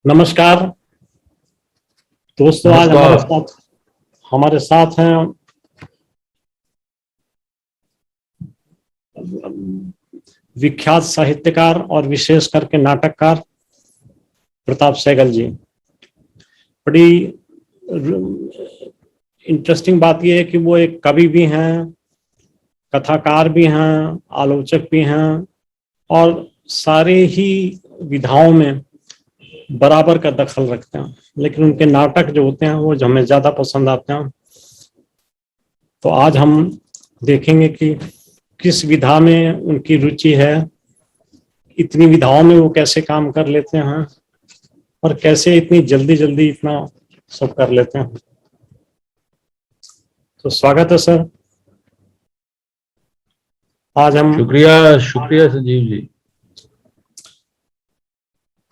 नमस्कार दोस्तों। आज नमस्कार। हमारे साथ हैं विख्यात साहित्यकार और विशेष करके नाटककार प्रताप सहगल जी। बड़ी इंटरेस्टिंग बात यह है कि वो एक कवि भी हैं, कथाकार भी हैं, आलोचक भी हैं और सारे ही विधाओं में बराबर का दखल रखते हैं। लेकिन उनके नाटक जो होते हैं वो हमें ज्यादा पसंद आते हैं। तो आज हम देखेंगे कि किस विधा में उनकी रुचि है, इतनी विधाओं में वो कैसे काम कर लेते हैं और कैसे इतनी जल्दी जल्दी इतना सब कर लेते हैं। तो स्वागत है सर। आज हम शुक्रिया संजीव जी।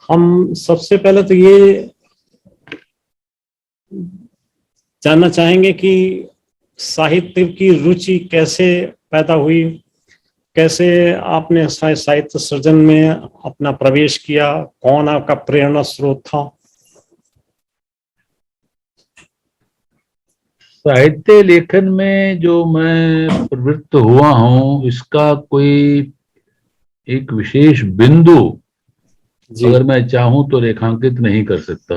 हम सबसे पहले तो ये जानना चाहेंगे कि साहित्य की रुचि कैसे पैदा हुई, कैसे आपने साहित्य सृजन में अपना प्रवेश किया, कौन आपका प्रेरणा स्रोत था? साहित्य लेखन में जो मैं प्रवृत्त हुआ हूँ, इसका कोई एक विशेष बिंदु अगर मैं चाहूं तो रेखांकित नहीं कर सकता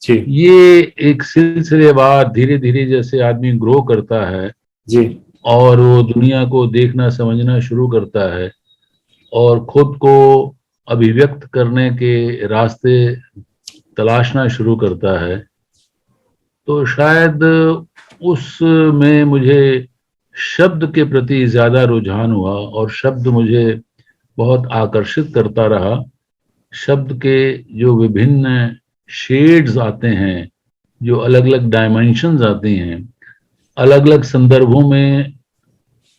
जी। ये एक सिलसिलेवार धीरे धीरे जैसे आदमी ग्रो करता है जी। और वो दुनिया को देखना समझना शुरू करता है और खुद को अभिव्यक्त करने के रास्ते तलाशना शुरू करता है, तो शायद उसमें मुझे शब्द के प्रति ज्यादा रुझान हुआ और शब्द मुझे बहुत आकर्षित करता रहा। शब्द के जो विभिन्न शेड्स आते हैं, जो अलग अलग डायमेंशंस आती हैं, अलग अलग संदर्भों में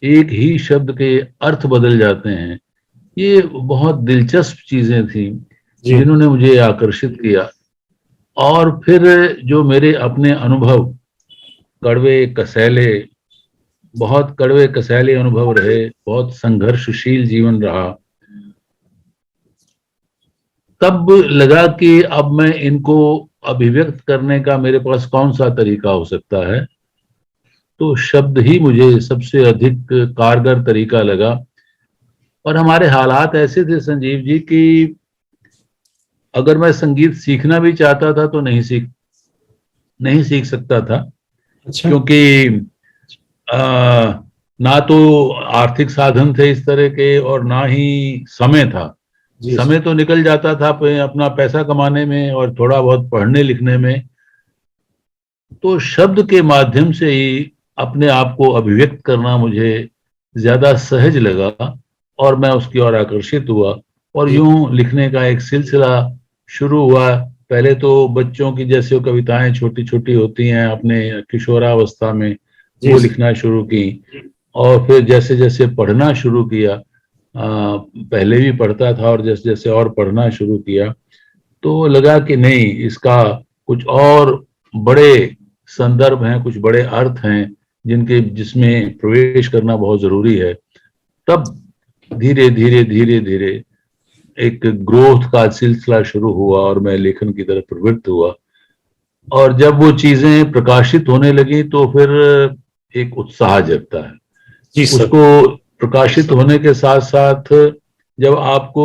एक ही शब्द के अर्थ बदल जाते हैं, ये बहुत दिलचस्प चीजें थी जिन्होंने मुझे आकर्षित किया। और फिर जो मेरे अपने अनुभव बहुत कड़वे कसैले अनुभव रहे, बहुत संघर्षशील जीवन रहा, तब लगा कि अब मैं इनको अभिव्यक्त करने का मेरे पास कौन सा तरीका हो सकता है। तो शब्द ही मुझे सबसे अधिक कारगर तरीका लगा। और हमारे हालात ऐसे थे संजीव जी कि अगर मैं संगीत सीखना भी चाहता था तो नहीं सीख सकता था। अच्छा। क्योंकि ना तो आर्थिक साधन थे इस तरह के और ना ही समय था। समय तो निकल जाता था अपना पैसा कमाने में और थोड़ा बहुत पढ़ने लिखने में। तो शब्द के माध्यम से ही अपने आप को अभिव्यक्त करना मुझे ज्यादा सहज लगा और मैं उसकी ओर आकर्षित हुआ और यूं लिखने का एक सिलसिला शुरू हुआ। पहले तो बच्चों की जैसे कविताएं छोटी छोटी होती हैं अपने किशोरावस्था में, वो लिखना शुरू की। और फिर जैसे जैसे पढ़ना शुरू किया, पहले भी पढ़ता था और जैसे जैसे और पढ़ना शुरू किया तो लगा कि नहीं, इसका कुछ और बड़े संदर्भ हैं, कुछ बड़े अर्थ हैं जिसमें प्रवेश करना बहुत जरूरी है। तब धीरे धीरे धीरे धीरे एक ग्रोथ का सिलसिला शुरू हुआ और मैं लेखन की तरफ प्रवृत्त हुआ। और जब वो चीजें प्रकाशित होने लगी तो फिर एक उत्साह जगता है। उसको प्रकाशित होने के साथ साथ जब आपको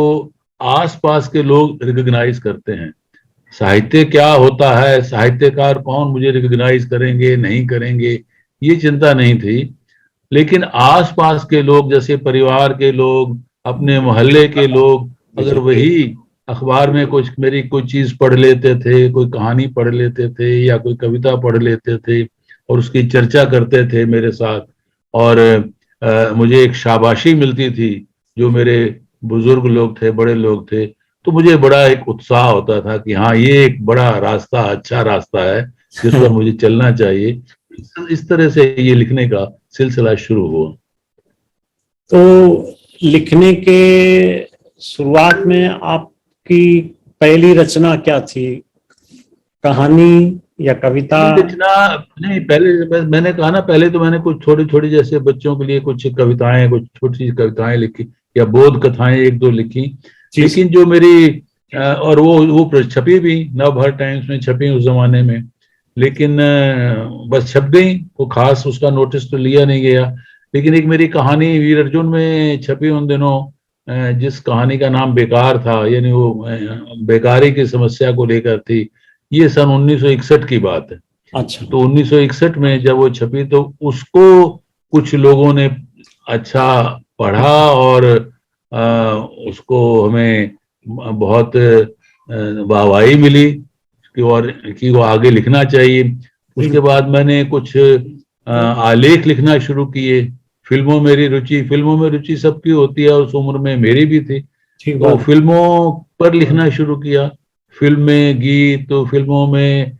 आसपास के लोग रिकॉग्नाइज करते हैं, साहित्य क्या होता है, साहित्यकार कौन मुझे रिकॉग्नाइज करेंगे नहीं करेंगे, ये चिंता नहीं थी। लेकिन आसपास के लोग, जैसे परिवार के लोग, अपने मोहल्ले के लोग, अगर वही अखबार में कुछ मेरी कोई चीज पढ़ लेते थे, कोई कहानी पढ़ लेते थे या कोई कविता पढ़ लेते थे और उसकी चर्चा करते थे मेरे साथ, और मुझे एक शाबाशी मिलती थी, जो मेरे बुजुर्ग लोग थे, बड़े लोग थे, तो मुझे बड़ा एक उत्साह होता था कि हाँ, ये एक बड़ा रास्ता, अच्छा रास्ता है जिस पर मुझे चलना चाहिए। इस तरह से ये लिखने का सिलसिला शुरू हुआ। तो लिखने के शुरुआत में आपकी पहली रचना क्या थी, कहानी या कविता? रचना नहीं, पहले मैंने कहा ना, पहले तो मैंने कुछ छोटी छोटी जैसे बच्चों के लिए कुछ कविताएं, कुछ छोटी कविताएं लिखी या बोध कथाएं एक दो लिखी। लेकिन जो मेरी और वो छपी भी, नवभारत टाइम्स में छपी उस जमाने में, लेकिन बस छप गई, वो खास उसका नोटिस तो लिया नहीं गया। लेकिन एक मेरी कहानी वीर अर्जुन में छपी उन दिनों, जिस कहानी का नाम बेकार था, यानी वो बेकारी की समस्या को लेकर थी। ये सन 1961 की बात है। अच्छा। तो 1961 में जब वो छपी तो उसको कुछ लोगों ने अच्छा पढ़ा और उसको हमें बहुत वाहवाही मिली कि वो आगे लिखना चाहिए। उसके बाद मैंने कुछ आलेख लिखना शुरू किए। फिल्मों में रुचि सबकी होती है, और उस उम्र में मेरी भी थी। ठीक तो बात। फिल्मों पर लिखना शुरू किया, फिल्में, गीत, तो फिल्मों में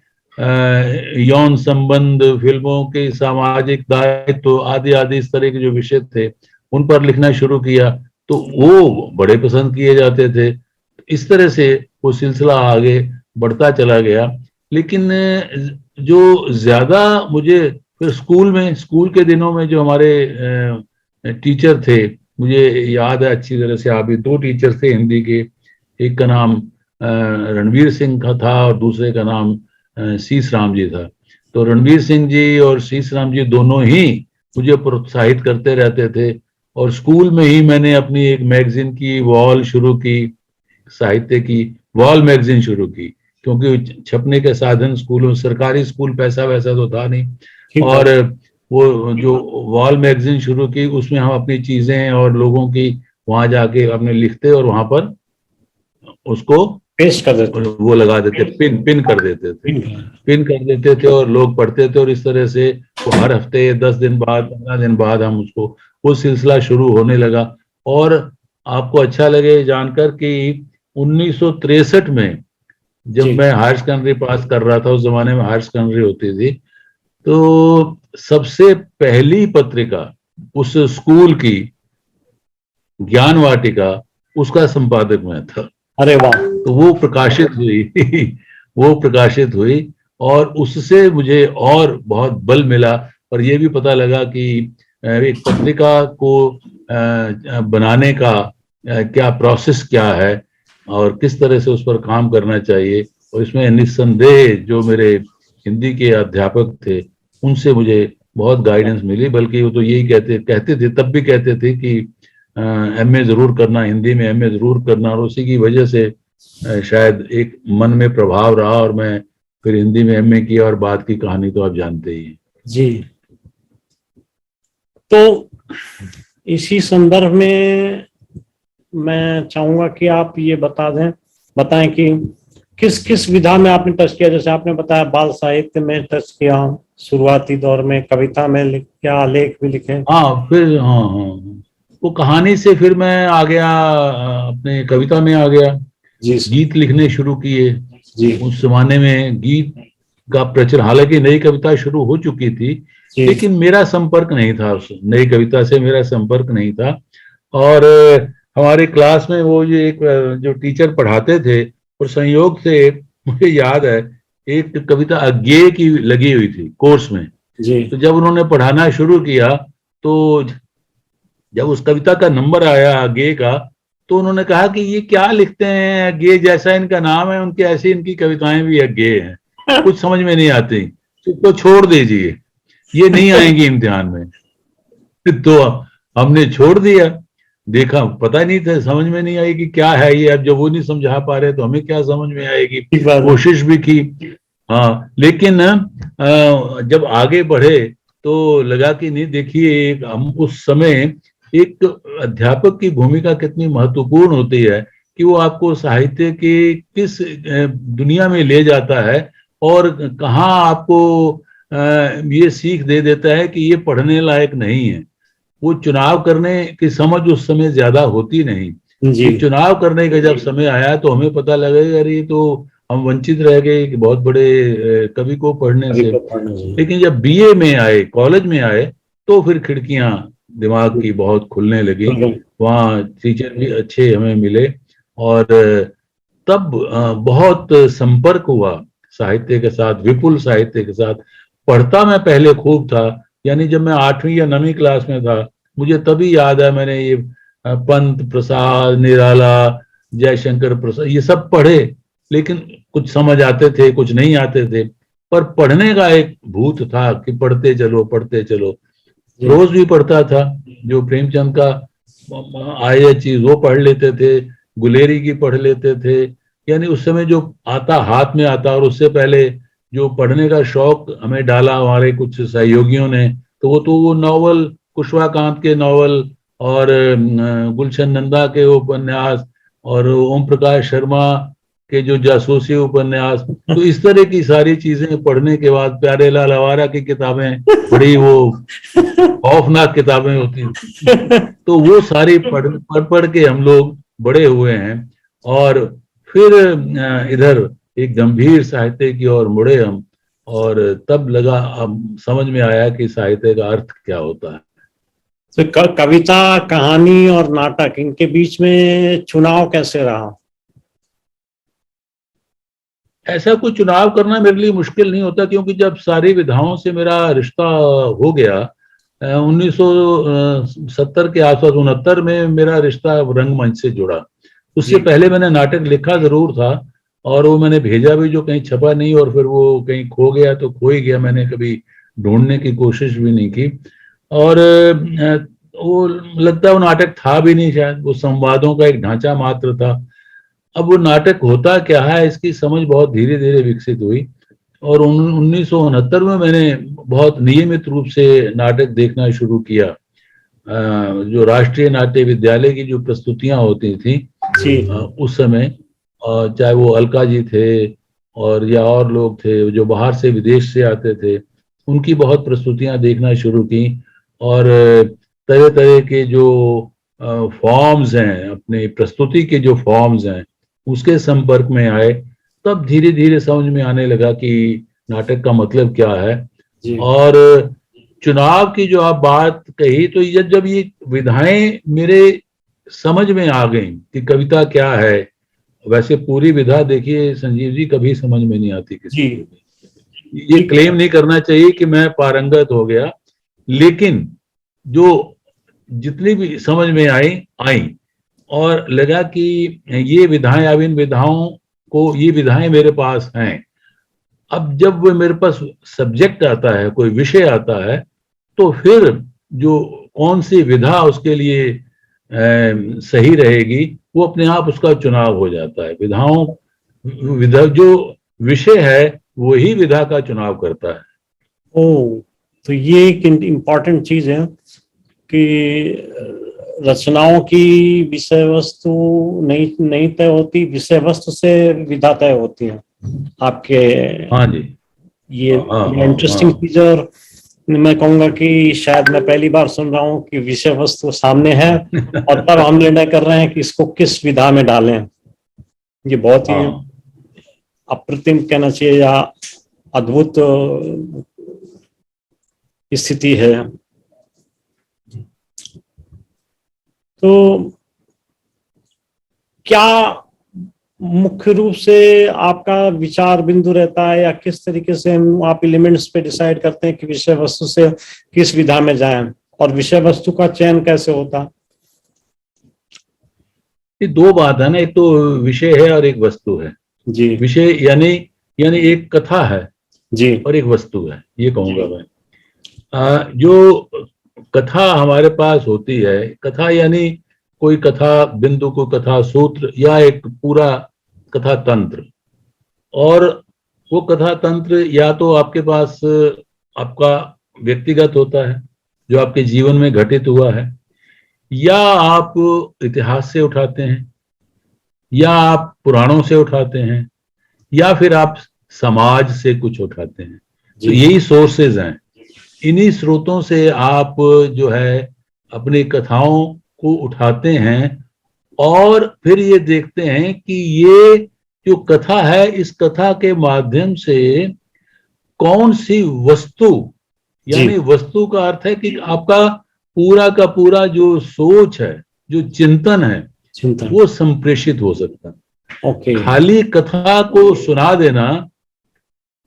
यौन संबंध, फिल्मों के सामाजिक दायित्व आदि आदि इस तरह के जो विषय थे उन पर लिखना शुरू किया। तो वो बड़े पसंद किए जाते थे। इस तरह से वो सिलसिला आगे बढ़ता चला गया। लेकिन जो ज्यादा मुझे फिर स्कूल के दिनों में जो हमारे टीचर थे, मुझे याद है अच्छी तरह से, अभी दो टीचर थे हिंदी के। एक का नाम रणवीर सिंह का था और दूसरे का नाम शीश राम जी था। तो रणवीर सिंह जी और शीश राम जी दोनों ही मुझे प्रोत्साहित करते रहते थे। और स्कूल में ही मैंने अपनी एक मैगजीन की वॉल शुरू की, साहित्य की वॉल मैगजीन शुरू की, क्योंकि छपने के साधन स्कूलों, सरकारी स्कूल पैसा वैसा तो था नहीं। और वो जो वॉल मैगजीन शुरू की उसमें हम अपनी चीजें और लोगों की वहां जाके अपने लिखते और वहां पर उसको पेश कर देते। वो लगा देते, पिन कर देते थे, पिन कर देते थे और लोग पढ़ते थे। और इस तरह से वो हर हफ्ते 10 दिन बाद 15 दिन बाद हम उसको, वो सिलसिला शुरू होने लगा। और आपको अच्छा लगे जानकर कि 1963 में जब मैं हायर सेकेंडरी पास कर रहा था, उस जमाने में हायर सेकेंडरी होती थी, तो सबसे पहली पत्रिका उस स्कूल की, ज्ञान वाटिका, उसका संपादक मैं था। अरे वाह। तो वो प्रकाशित हुई वो प्रकाशित हुई और उससे मुझे और बहुत बल मिला। और ये भी पता लगा कि एक पत्रिका को बनाने का क्या प्रोसेस क्या है और किस तरह से उस पर काम करना चाहिए। और इसमें निस्संदेह जो मेरे हिंदी के अध्यापक थे उनसे मुझे बहुत गाइडेंस मिली। बल्कि वो तो यही कहते थे, तब भी कहते थे कि एमए जरूर करना, हिंदी में एमए जरूर करना। और उसी की वजह से शायद एक मन में प्रभाव रहा और मैं फिर हिंदी में एमए किया। और बाद की कहानी तो आप जानते ही हैं जी। तो इसी संदर्भ में मैं चाहूंगा कि आप ये बताएं कि किस किस विधा में आपने टच किया। जैसे आपने बताया बाल साहित्य में टच किया, शुरुआती दौर में कविता में क्या आलेख भी लिखे। हाँ, फिर हाँ, वो कहानी से फिर मैं आ गया, अपने कविता में आ गया। जी गीत लिखने शुरू किए। जी। उस जमाने में गीत का प्रचलन, हालांकि नई कविता शुरू हो चुकी थी, लेकिन मेरा संपर्क नहीं था, उस नई कविता से मेरा संपर्क नहीं था। और हमारे क्लास में वो जो एक जो टीचर पढ़ाते थे, और संयोग से मुझे याद है एक कविता अज्ञेय की लगी हुई थी कोर्स में जी। तो जब उन्होंने पढ़ाना शुरू किया, तो जब उस कविता का नंबर आया अज्ञेय का, तो उन्होंने कहा कि ये क्या लिखते हैं, अज्ञेय जैसा इनका नाम है, उनकी ऐसी इनकी कविताएं भी अज्ञेय हैं, कुछ समझ में नहीं आती, तो छोड़ दीजिए, ये नहीं आएंगी इम्तिहान में। तो हमने छोड़ दिया, देखा पता नहीं था, समझ में नहीं आई कि क्या है ये। अब जब वो नहीं समझा पा रहे तो हमें क्या समझ में आएगी। कोशिश भी की, हाँ, लेकिन जब आगे बढ़े तो लगा कि नहीं, देखिए हम उस समय एक अध्यापक की भूमिका कितनी महत्वपूर्ण होती है कि वो आपको साहित्य के किस दुनिया में ले जाता है और कहाँ आपको ये सीख दे देता है कि ये पढ़ने लायक नहीं है। वो चुनाव करने की समझ उस समय ज्यादा होती नहीं। ये चुनाव करने का जब समय आया तो हमें पता लगेगा अरे ये तो हम वंचित रह गए कि बहुत बड़े कवि को पढ़ने से। लेकिन जब बीए में आए, कॉलेज में आए, तो फिर खिड़कियां दिमाग की बहुत खुलने लगी। वहाँ टीचर भी अच्छे हमें मिले और तब बहुत संपर्क हुआ साहित्य के साथ, विपुल साहित्य के साथ। पढ़ता मैं पहले खूब था, यानी जब मैं 8वीं या 9वीं क्लास में था, मुझे तभी याद है मैंने ये पंत, प्रसाद, निराला, जयशंकर प्रसाद, ये सब पढ़े, लेकिन कुछ समझ आते थे, कुछ नहीं आते थे, पर पढ़ने का एक भूत था कि पढ़ते चलो पढ़ते चलो। रोज भी पढ़ता था, जो प्रेमचंद का आए चीज वो पढ़ लेते थे, गुलेरी की पढ़ लेते थे, यानी उस समय जो आता हाथ में आता। और उससे पहले जो पढ़ने का शौक हमें डाला हमारे कुछ सहयोगियों ने, तो वो नॉवल, कुशवाकांत के नॉवल और गुलशन नंदा के उपन्यास और ओम प्रकाश शर्मा के जो जासूसी उपन्यास, तो इस तरह की सारी चीजें पढ़ने के बाद प्यारेलाल आवारा की किताबें, बड़ी वो खौफनाक किताबें होती थी, तो वो सारी पढ़ के हम लोग बड़े हुए हैं। और फिर इधर एक गंभीर साहित्य की ओर मुड़े हम, और तब लगा, अब समझ में आया कि साहित्य का अर्थ क्या होता है। तो कविता, कहानी और नाटक, इनके बीच में चुनाव कैसे रहा? ऐसा कोई चुनाव करना मेरे लिए मुश्किल नहीं होता, क्योंकि जब सारी विधाओं से मेरा रिश्ता हो गया, 1970 के आसपास, 69 में मेरा रिश्ता रंगमंच से जुड़ा। उससे पहले मैंने नाटक लिखा जरूर था, और वो मैंने भेजा भी, जो कहीं छपा नहीं, और फिर वो कहीं खो गया तो खो ही गया, मैंने कभी ढूंढने की कोशिश भी नहीं की। और वो लगता है वो नाटक था भी नहीं, शायद वो संवादों का एक ढांचा मात्र था। अब वो नाटक होता क्या है, इसकी समझ बहुत धीरे धीरे विकसित हुई, और 1969 में मैंने बहुत नियमित रूप से नाटक देखना शुरू किया। जो राष्ट्रीय नाट्य विद्यालय की जो प्रस्तुतियां होती थी उस समय, चाहे वो अलका जी थे और या और लोग थे जो बाहर से, विदेश से आते थे, उनकी बहुत प्रस्तुतियां देखना शुरू की। और तरह तरह के जो फॉर्म्स हैं, अपने प्रस्तुति के जो फॉर्म्स हैं, उसके संपर्क में आए। तब धीरे धीरे समझ में आने लगा कि नाटक का मतलब क्या है। और चुनाव की जो आप बात कही, तो जब ये विधाएं मेरे समझ में आ गई कि कविता क्या है, वैसे पूरी विधा देखिए संजीव जी कभी समझ में नहीं आती किसी को। ये क्लेम नहीं करना चाहिए कि मैं पारंगत हो गया, लेकिन जो जितनी भी समझ में आई और लगा कि ये विधाएं, अब इन विधाओं को, ये विधाएं मेरे पास हैं। अब जब मेरे पास सब्जेक्ट आता है, कोई विषय आता है, तो फिर जो कौन सी विधा उसके लिए सही रहेगी, वो अपने आप उसका चुनाव हो जाता है। विधा जो विषय है वही विधा का चुनाव करता है। तो ये एक इम्पॉर्टेंट चीज है कि रचनाओं की विषय वस्तु नहीं तय होती, विषय वस्तु से विधा तय होती है आपके। हाँ जी, ये इंटरेस्टिंग चीज। और मैं कहूंगा कि शायद मैं पहली बार सुन रहा हूँ कि विषय वस्तु सामने है और तब हम निर्णय कर रहे हैं कि इसको किस विधा में डालें। ये बहुत ही अप्रतिम कहना चाहिए, या अद्भुत स्थिति है। तो क्या मुख्य रूप से आपका विचार बिंदु रहता है, या किस तरीके से आप एलिमेंट्स पे डिसाइड करते हैं कि विषय वस्तु से किस विधा में जाएं, और विषय वस्तु का चयन कैसे होता? ये दो बात है ना, एक तो विषय है और एक वस्तु है जी। विषय यानी एक कथा है जी, और एक वस्तु है, ये कहूंगा मैं। जो कथा हमारे पास होती है, कथा यानी कोई कथा बिंदु, को कथा सूत्र, या एक पूरा कथा तंत्र। और वो कथा तंत्र या तो आपके पास आपका व्यक्तिगत होता है, जो आपके जीवन में घटित हुआ है, या आप इतिहास से उठाते हैं, या आप पुराणों से उठाते हैं, या फिर आप समाज से कुछ उठाते हैं। तो यही सोर्सेज हैं। इन्हीं स्रोतों से आप जो है अपनी कथाओं को उठाते हैं, और फिर ये देखते हैं कि ये जो कथा है, इस कथा के माध्यम से कौन सी वस्तु, यानी वस्तु का अर्थ है कि आपका पूरा का पूरा जो सोच है, जो चिंतन है, वो संप्रेषित हो सकता है। खाली कथा को सुना देना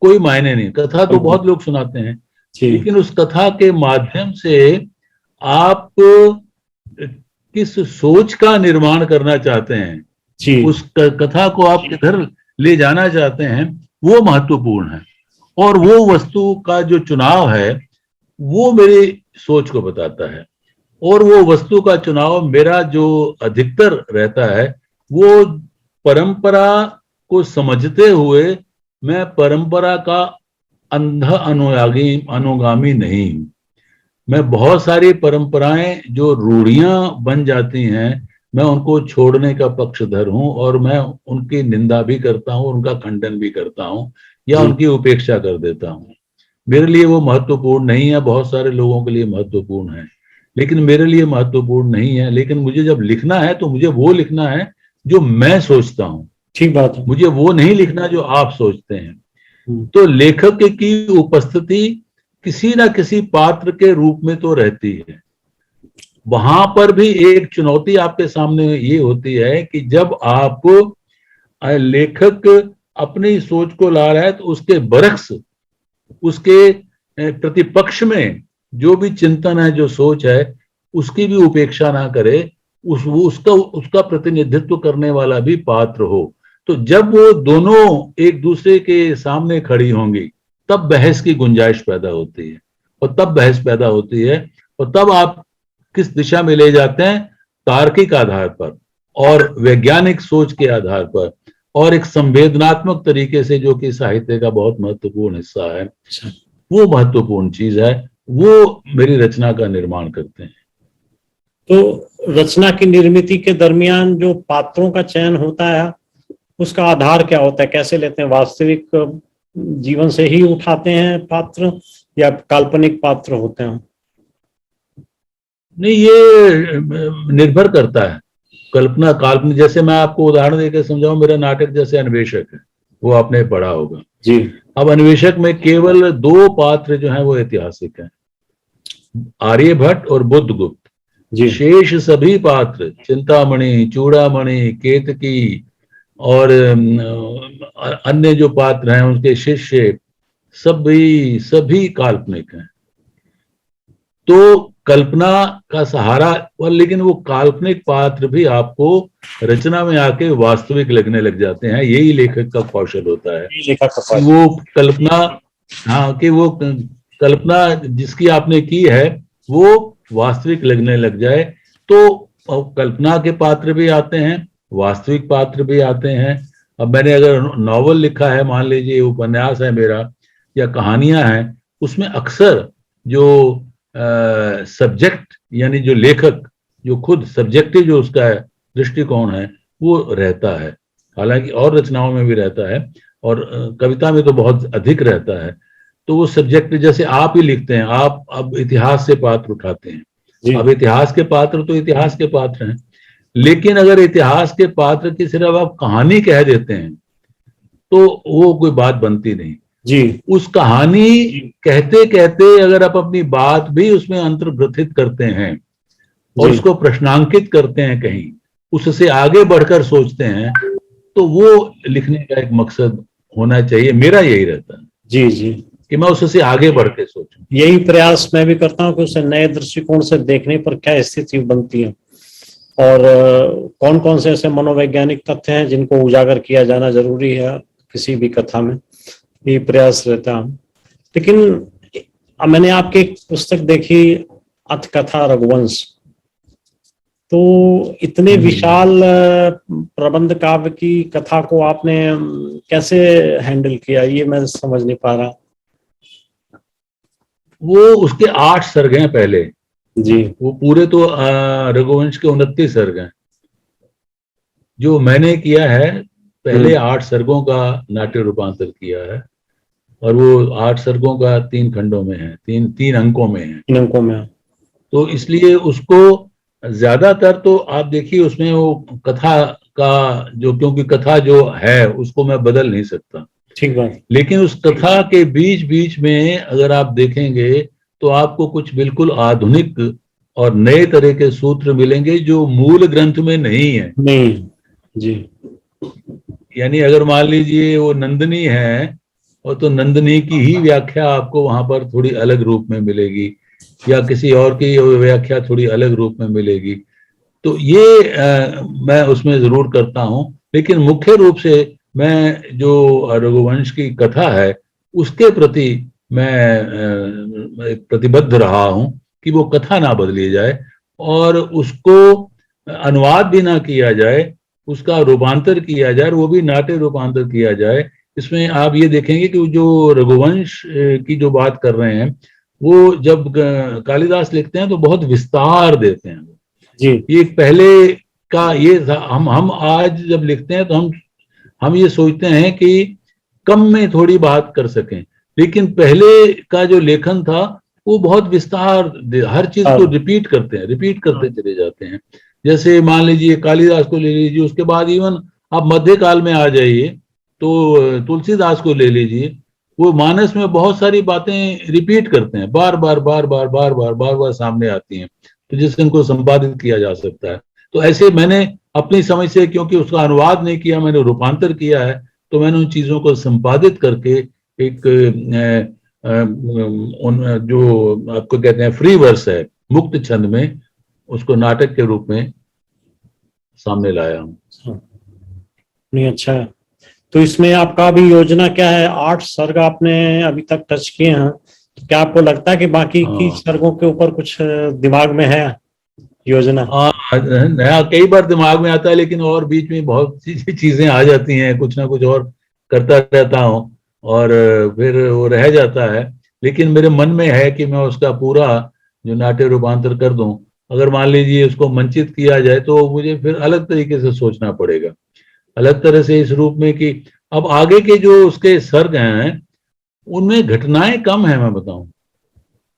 कोई मायने नहीं। कथा तो बहुत लोग सुनाते हैं, लेकिन उस कथा के माध्यम से आप किस सोच का निर्माण करना चाहते हैं, जी उस कथा को आप किधर ले जाना चाहते हैं वो महत्वपूर्ण है। और वो वस्तु का जो चुनाव है वो मेरी सोच को बताता है। और वो वस्तु का चुनाव मेरा जो अधिकतर रहता है वो परंपरा को समझते हुए, मैं परंपरा का अंधा अनुगामी नहीं हूं। मैं बहुत सारी परंपराएं जो रूढ़ियां बन जाती हैं मैं उनको छोड़ने का पक्षधर हूं, और मैं उनकी निंदा भी करता हूं, उनका खंडन भी करता हूं या जी उनकी उपेक्षा कर देता हूं। मेरे लिए वो महत्वपूर्ण नहीं है, बहुत सारे लोगों के लिए महत्वपूर्ण है, लेकिन मेरे लिए महत्वपूर्ण नहीं है। लेकिन मुझे जब लिखना है तो मुझे वो लिखना है जो मैं सोचता हूं, ठीक बात है। मुझे वो नहीं लिखना जो आप सोचते हैं। हम्म, तो लेखक की उपस्थिति किसी ना किसी पात्र के रूप में तो रहती है। वहां पर भी एक चुनौती आपके सामने ये होती है कि जब आप लेखक अपनी सोच को ला रहा है तो उसके बरक्स, उसके प्रतिपक्ष में जो भी चिंतन है, जो सोच है, उसकी भी उपेक्षा ना करे, उसका उसका प्रतिनिधित्व करने वाला भी पात्र हो। तो जब वो दोनों एक दूसरे के सामने खड़ी होंगी तब बहस की गुंजाइश पैदा होती है, और तब बहस पैदा होती है, और तब आप किस दिशा में ले जाते हैं तार्किक आधार पर और वैज्ञानिक सोच के आधार पर और एक संवेदनात्मक तरीके से, जो कि साहित्य का बहुत महत्वपूर्ण हिस्सा है, वो महत्वपूर्ण चीज है, वो मेरी रचना का निर्माण करते हैं। तो रचना की निर्मित के दरमियान जो पात्रों का चयन होता है उसका आधार क्या होता है, कैसे लेते हैं? वास्तविक जीवन से ही उठाते हैं पात्र या काल्पनिक पात्र होते हैं? नहीं, ये निर्भर करता है। कल्पना काल्पनिक, जैसे मैं आपको उदाहरण देकर समझाऊं, मेरा नाटक जैसे अन्वेषक है, वो आपने पढ़ा होगा। जी अब अन्वेषक में केवल 2 पात्र जो हैं वो ऐतिहासिक हैं, आर्यभट्ट और बुद्धगुप्त। जी शेष सभी पात्र, चिंतामणि, चूड़ामणि, केतकी और अन्य जो पात्र हैं उनके शिष्य, सभी काल्पनिक हैं। तो कल्पना का सहारा, और लेकिन वो काल्पनिक पात्र भी आपको रचना में आके वास्तविक लगने लग जाते हैं। यही लेखक का कौशल होता है कि वो कल्पना, हाँ, कि वो कल्पना जिसकी आपने की है वो वास्तविक लगने लग जाए। तो कल्पना के पात्र भी आते हैं, वास्तविक पात्र भी आते हैं। अब मैंने अगर नॉवल लिखा है, मान लीजिए उपन्यास है मेरा या कहानियां हैं, उसमें अक्सर जो सब्जेक्ट यानी जो लेखक, जो खुद सब्जेक्टिव जो उसका दृष्टिकोण है वो रहता है। हालांकि और रचनाओं में भी रहता है, और कविता में तो बहुत अधिक रहता है। तो वो सब्जेक्ट, जैसे आप ही लिखते हैं, आप अब इतिहास से पात्र उठाते हैं। अब इतिहास के पात्र तो इतिहास के पात्र हैं, लेकिन अगर इतिहास के पात्र की सिर्फ आप कहानी कह देते हैं तो वो कोई बात बनती नहीं। जी उस कहानी कहते कहते अगर आप अपनी बात भी उसमें अंतर्ग्रथित करते हैं और उसको प्रश्नांकित करते हैं, कहीं उससे आगे बढ़कर सोचते हैं, तो वो लिखने का एक मकसद होना चाहिए। मेरा यही रहता है जी जी कि मैं उससे आगे बढ़ के सोचूं। यही प्रयास मैं भी करता हूँ कि उसे नए दृष्टिकोण से देखने पर क्या स्थिति बनती है, और कौन कौन से ऐसे मनोवैज्ञानिक तथ्य हैं जिनको उजागर किया जाना जरूरी है किसी भी कथा में। ये प्रयास रहता है। लेकिन मैंने आपकी एक पुस्तक देखी, अथकथा रघुवंश, तो इतने विशाल प्रबंध काव्य की कथा को आपने कैसे हैंडल किया, ये मैं समझ नहीं पा रहा। वो उसके 8 सर्ग हैं पहले जी। वो पूरे तो रघुवंश के 29 सर्ग हैं। जो मैंने किया है, पहले 8 सर्गों का नाट्य रूपांतर किया है, और वो 8 सर्गों का 3 खंडों में है, तीन अंकों में है। 3 अंकों में। तो इसलिए उसको ज्यादातर तो आप देखिए उसमें वो कथा का जो, क्योंकि कथा जो है उसको मैं बदल नहीं सकता, ठीक बात। लेकिन उस कथा के बीच बीच में अगर आप देखेंगे तो आपको कुछ बिल्कुल आधुनिक और नए तरह के सूत्र मिलेंगे जो मूल ग्रंथ में नहीं है। नहीं जी। यानी अगर मान लीजिए वो नंदनी है, और तो नंदनी की ही व्याख्या आपको वहां पर थोड़ी अलग रूप में मिलेगी, या किसी और की व्याख्या थोड़ी अलग रूप में मिलेगी। तो ये मैं उसमें जरूर करता हूँ। लेकिन मुख्य रूप से मैं जो रघुवंश की कथा है उसके प्रति मैं प्रतिबद्ध रहा हूँ कि वो कथा ना बदली जाए और उसको अनुवाद भी ना किया जाए, उसका रूपांतर किया जाए, वो भी नाट्य रूपांतर किया जाए। इसमें आप ये देखेंगे कि जो रघुवंश की जो बात कर रहे हैं वो जब कालिदास लिखते हैं तो बहुत विस्तार देते हैं। जी ये पहले का ये था, हम आज जब लिखते हैं तो हम ये सोचते हैं कि कम में थोड़ी बात कर सकें, लेकिन पहले का जो लेखन था वो बहुत विस्तार, हर चीज को रिपीट करते हैं, रिपीट करते चले जाते हैं। जैसे मान लीजिए कालिदास को ले लीजिए, उसके बाद इवन आप मध्यकाल में आ जाइए तो तुलसीदास को ले लीजिए, वो मानस में बहुत सारी बातें रिपीट करते हैं, बार बार बार बार बार बार बार बार सामने आती हैं, तो जिससे इनको संपादित किया जा सकता है। तो ऐसे मैंने अपनी समझ से, क्योंकि उसका अनुवाद नहीं किया, मैंने रूपांतर किया है, तो मैंने उन चीजों को संपादित करके एक उन जो आपको कहते हैं फ्री वर्स है, मुक्त छंद में, उसको नाटक के रूप में सामने लाया हूँ। नहीं, अच्छा है। तो इसमें आपका अभी योजना क्या है? 8 सर्ग आपने अभी तक टच किए हैं, तो क्या आपको लगता है कि बाकी की सर्गों के ऊपर कुछ दिमाग में है योजना? नया कई बार दिमाग में आता है, लेकिन और बीच में बहुत सी चीजें आ जाती हैं, कुछ ना कुछ और करता रहता हूँ और फिर वो रह जाता है। लेकिन मेरे मन में है कि मैं उसका पूरा जो नाट्य रूपांतर कर दूं। अगर मान लीजिए उसको मंचित किया जाए तो मुझे फिर अलग तरीके से सोचना पड़ेगा, अलग तरह से, इस रूप में कि अब आगे के जो उसके सर्ग हैं उनमें घटनाएं कम है, मैं बताऊं,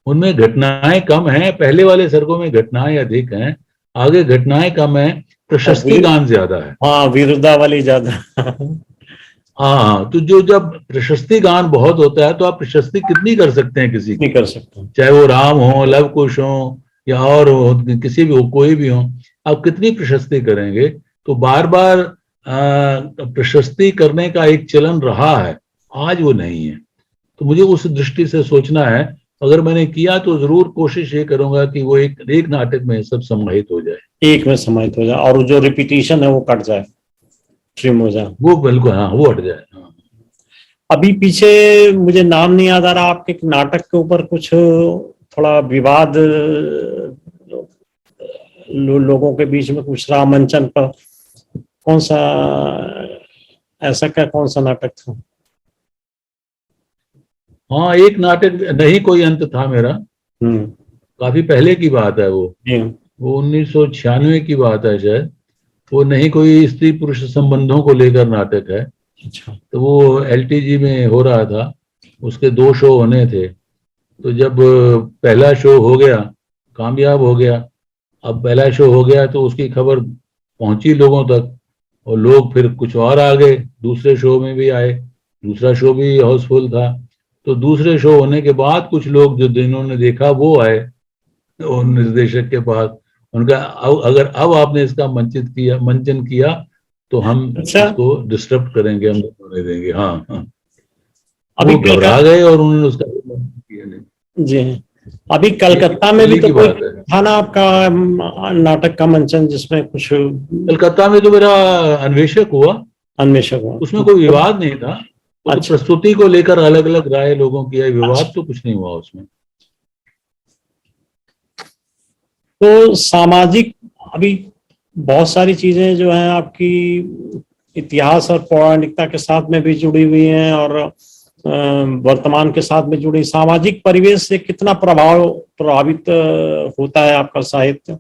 उनमें घटनाएं कम हैं। पहले वाले सर्गों में घटनाएं अधिक हैं, आगे घटनाएं कम है, प्रशस्ति गान ज्यादा है। हाँ, वीरदावली ज्यादा। हाँ, तो जो जब प्रशस्ति गान बहुत होता है तो आप प्रशस्ति कितनी कर सकते हैं किसी की? नहीं कर सकते, चाहे वो राम हो, लव कुश हो, या और हो, किसी भी हो, कोई भी हो, आप कितनी प्रशस्ति करेंगे? तो बार बार प्रशस्ति करने का एक चलन रहा है, आज वो नहीं है। तो मुझे उस दृष्टि से सोचना है, अगर मैंने किया तो जरूर कोशिश ये करूंगा कि वो एक नाटक में सब समाहित हो जाए, एक में समाहित हो जाए, और जो रिपीटिशन है वो कट जाए, ट्रिम हो जाए, वो बिल्कुल, हाँ, वो हट जाए। हाँ। अभी पीछे मुझे नाम नहीं याद आ रहा, आपके नाटक के ऊपर कुछ थोड़ा विवाद लोगों के बीच में कुछ रहा मंचन पर, कौन सा, ऐसा क्या, कौन सा नाटक था? हाँ, एक नाटक नहीं कोई अंत था मेरा, काफी पहले की बात है वो 1996 की बात है शायद। वो नहीं कोई स्त्री पुरुष संबंधों को लेकर नाटक है। अच्छा। तो वो LTG में हो रहा था, उसके 2 शो होने थे। तो जब पहला शो हो गया, कामयाब हो गया, अब पहला शो हो गया तो उसकी खबर पहुंची लोगों तक, और लोग फिर कुछ और आ गए, दूसरे शो में भी आए, दूसरा शो भी हाउसफुल था। तो दूसरे शो होने के बाद कुछ लोग जो जिन्होंने देखा वो आए और निर्देशक के पास, उनका अगर अब आपने इसका मंचन किया तो हम इसको डिस्टर्ब करेंगे, हम होने देंगे। हाँ हाँ, अभी वो घबरा गए और उन्होंने उसका किया नहीं। जी, अभी कलकत्ता में भी तो कोई था ना आपका नाटक का मंचन, जिसमें कुछ, कलकत्ता में तो मेरा अन्वेषक हुआ, उसमें कोई विवाद नहीं था। अच्छा। तो प्रस्तुति को लेकर अलग अलग राय लोगों की है, विवाद अच्छा। तो कुछ नहीं हुआ उसमें। तो सामाजिक, अभी बहुत सारी चीजें जो हैं आपकी इतिहास और पौराणिकता के साथ में भी जुड़ी हुई हैं, और वर्तमान के साथ में जुड़ी, सामाजिक परिवेश से कितना प्रभावित होता है आपका साहित्य?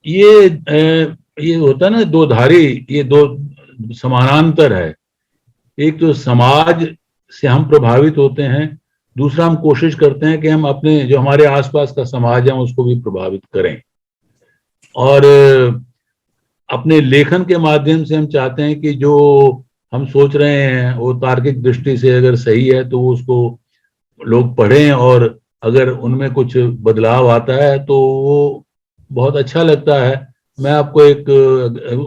ये होता है ना, दो धारी, ये दो समानांतर है। एक तो समाज से हम प्रभावित होते हैं, दूसरा हम कोशिश करते हैं कि हम अपने जो हमारे आसपास का समाज है उसको भी प्रभावित करें, और अपने लेखन के माध्यम से हम चाहते हैं कि जो हम सोच रहे हैं वो तार्किक दृष्टि से अगर सही है तो उसको लोग पढ़ें, और अगर उनमें कुछ बदलाव आता है तो वो बहुत अच्छा लगता है। मैं आपको एक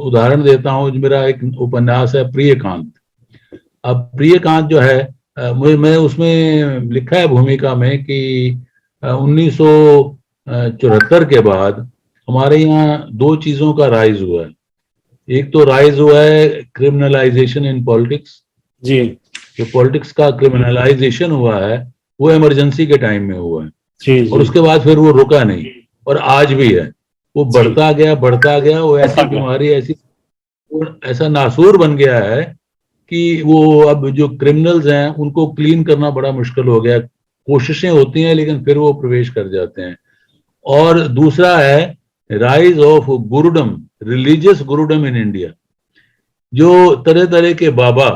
उदाहरण देता हूँ। मेरा एक उपन्यास है प्रियकांत। अब प्रियकांत जो है, मैं उसमें लिखा है भूमिका में कि 1900 74 के बाद हमारे यहाँ दो चीजों का राइज हुआ है। एक तो राइज हुआ है क्रिमिनलाइजेशन इन पॉलिटिक्स। जी जो पॉलिटिक्स का क्रिमिनलाइजेशन हुआ है वो इमरजेंसी के टाइम में हुआ है, जी और जी उसके बाद फिर वो रुका नहीं, और आज भी है। वो जी। बढ़ता गया, वो ऐसी बढ़ता गया। बीमारी, ऐसा नासूर बन गया है कि वो अब जो क्रिमिनल्स हैं उनको क्लीन करना बड़ा मुश्किल हो गया। कोशिशें होती हैं लेकिन फिर वो प्रवेश कर जाते हैं। और दूसरा है rise of gurudom, religious gurudom in India. जो तरह तरह के बाबा,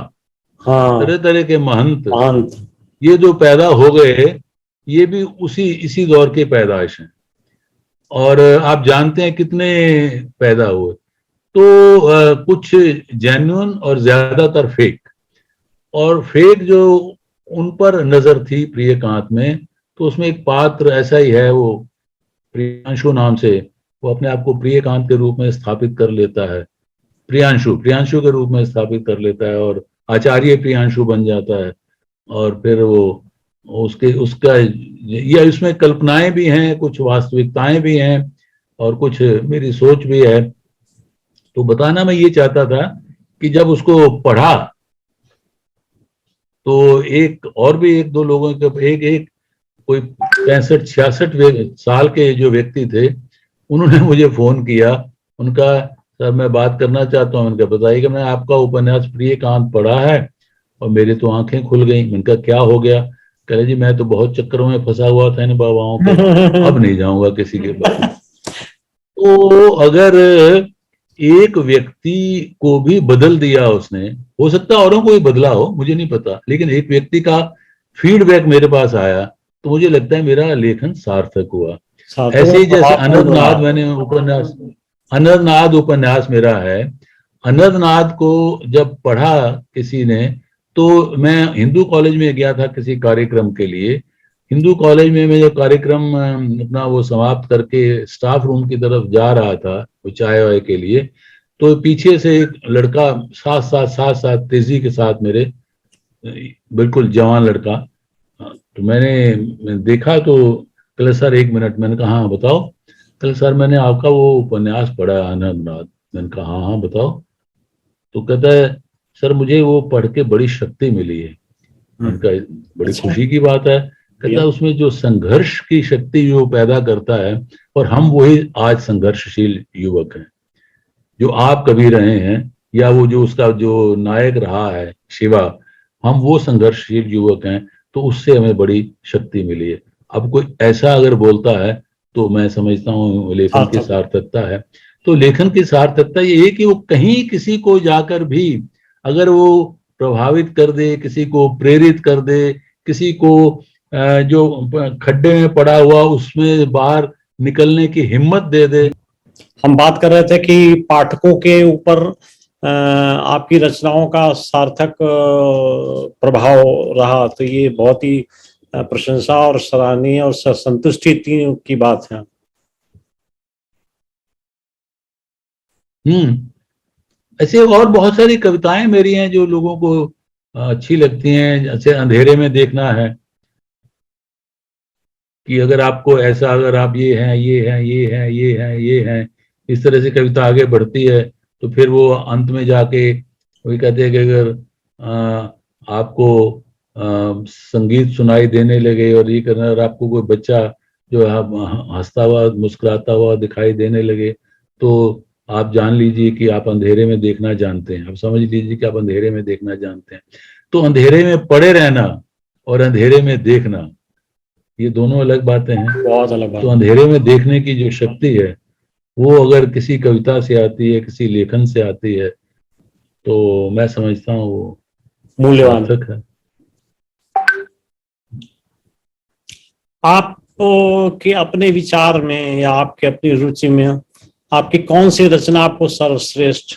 हाँ। तरह तरह के महंत, महान। ये जो पैदा हो गए, ये भी इसी दौर के पैदाइश हैं। और आप जानते हैं कितने पैदा हुए, तो कुछ जेन्युइन और ज्यादातर फेक। और फेक जो उन पर नजर थी प्रियकांत में, तो उसमें एक पात्र ऐसा ही है, वो प्रियांशु नाम से, वो अपने आप को प्रियकांत के रूप में स्थापित कर लेता है, प्रियांशु प्रियांशु के रूप में स्थापित कर लेता है, और आचार्य प्रियांशु बन जाता है। और फिर वो उसके उसका या इसमें कल्पनाएं भी हैं, कुछ वास्तविकताएं भी हैं, और कुछ मेरी सोच भी है। तो बताना मैं ये चाहता था कि जब उसको पढ़ा तो एक और भी एक दो लोगों के, एक एक कोई 65-66 साल के जो व्यक्ति थे, उन्होंने मुझे फोन किया। उनका, सर मैं बात करना चाहता हूँ। उनका बताइए कि मैं आपका उपन्यास प्रियकांत पढ़ा है और मेरी तो आंखें खुल गई। उनका क्या हो गया? कह रहे जी मैं तो बहुत चक्करों में फंसा हुआ था इन बाबाओं के, अब नहीं जाऊंगा किसी के पास। तो अगर एक व्यक्ति को भी बदल दिया उसने, हो सकता है औरों को भी बदला हो, मुझे नहीं पता, लेकिन एक व्यक्ति का फीडबैक मेरे पास आया तो मुझे लगता है मेरा लेखन सार्थक हुआ। ऐसे ही जैसे अनंतनाद, मैंने उपन्यास, अनंतनाद उपन्यास मेरा है। अनंतनाद को जब पढ़ा किसी ने, तो मैं हिंदू कॉलेज में गया था किसी कार्यक्रम के लिए। हिंदू कॉलेज में मैं जब कार्यक्रम अपना वो समाप्त करके स्टाफ रूम की तरफ जा रहा था वो चाय वाय के लिए, तो पीछे से एक लड़का साथ तेजी के साथ मेरे, बिल्कुल जवान लड़का, तो मैंने देखा तो कल सर एक मिनट, मैंने कहा हाँ बताओ। कल सर मैंने आपका वो उपन्यास पढ़ा है अनंतनाद। मैंने कहा हाँ हाँ बताओ। तो कहता है सर मुझे वो पढ़ के बड़ी शक्ति मिली है। मैंने कहा बड़ी अच्छा। खुशी की बात है। कहता है उसमें जो संघर्ष की शक्ति जो पैदा करता है, और हम वही आज संघर्षशील युवक हैं जो आप कभी रहे हैं, या वो जो उसका जो नायक रहा है शिवा, हम वो संघर्षशील युवक हैं। तो उससे हमें बड़ी शक्ति मिली है। अब कोई ऐसा अगर बोलता है तो मैं समझता हूँ लेखन की सार्थकता है। तो लेखन की सार्थकता ये है कि वो कहीं किसी को जाकर भी अगर वो प्रभावित कर दे, किसी को प्रेरित कर दे, किसी को जो खड्डे में पड़ा हुआ उसमें बाहर निकलने की हिम्मत दे दे। हम बात कर रहे थे कि पाठकों के ऊपर आपकी रचनाओं का सार्थक प्रभाव रहा, तो ये बहुत ही प्रशंसा और सराहनीय और संतुष्टि की बात है। ऐसे और बहुत सारी कविताएं मेरी हैं जो लोगों को अच्छी लगती हैं। जैसे अंधेरे में देखना है, कि अगर आपको ऐसा, अगर आप ये हैं ये हैं ये हैं ये हैं ये हैं, इस तरह से कविता आगे बढ़ती है, तो फिर वो अंत में जाके वही कहते हैं कि अगर आपको संगीत सुनाई देने लगे और ये करना, और आपको कोई बच्चा जो हंसता हुआ मुस्कुराता हुआ दिखाई देने लगे, तो आप जान लीजिए कि आप अंधेरे में देखना जानते हैं। आप समझ लीजिए कि आप अंधेरे में देखना जानते हैं। तो अंधेरे में पड़े रहना और अंधेरे में देखना, ये दोनों अलग बातें हैं। बहुत अलग बात। तो अंधेरे में देखने की जो शक्ति है वो अगर किसी कविता से आती है, किसी लेखन से आती है, तो मैं समझता हूँ वो मूल्यवान सार्थक है। आप के अपने विचार में या आपके अपनी रुचि में आपकी कौन सी रचना आपको सर्वश्रेष्ठ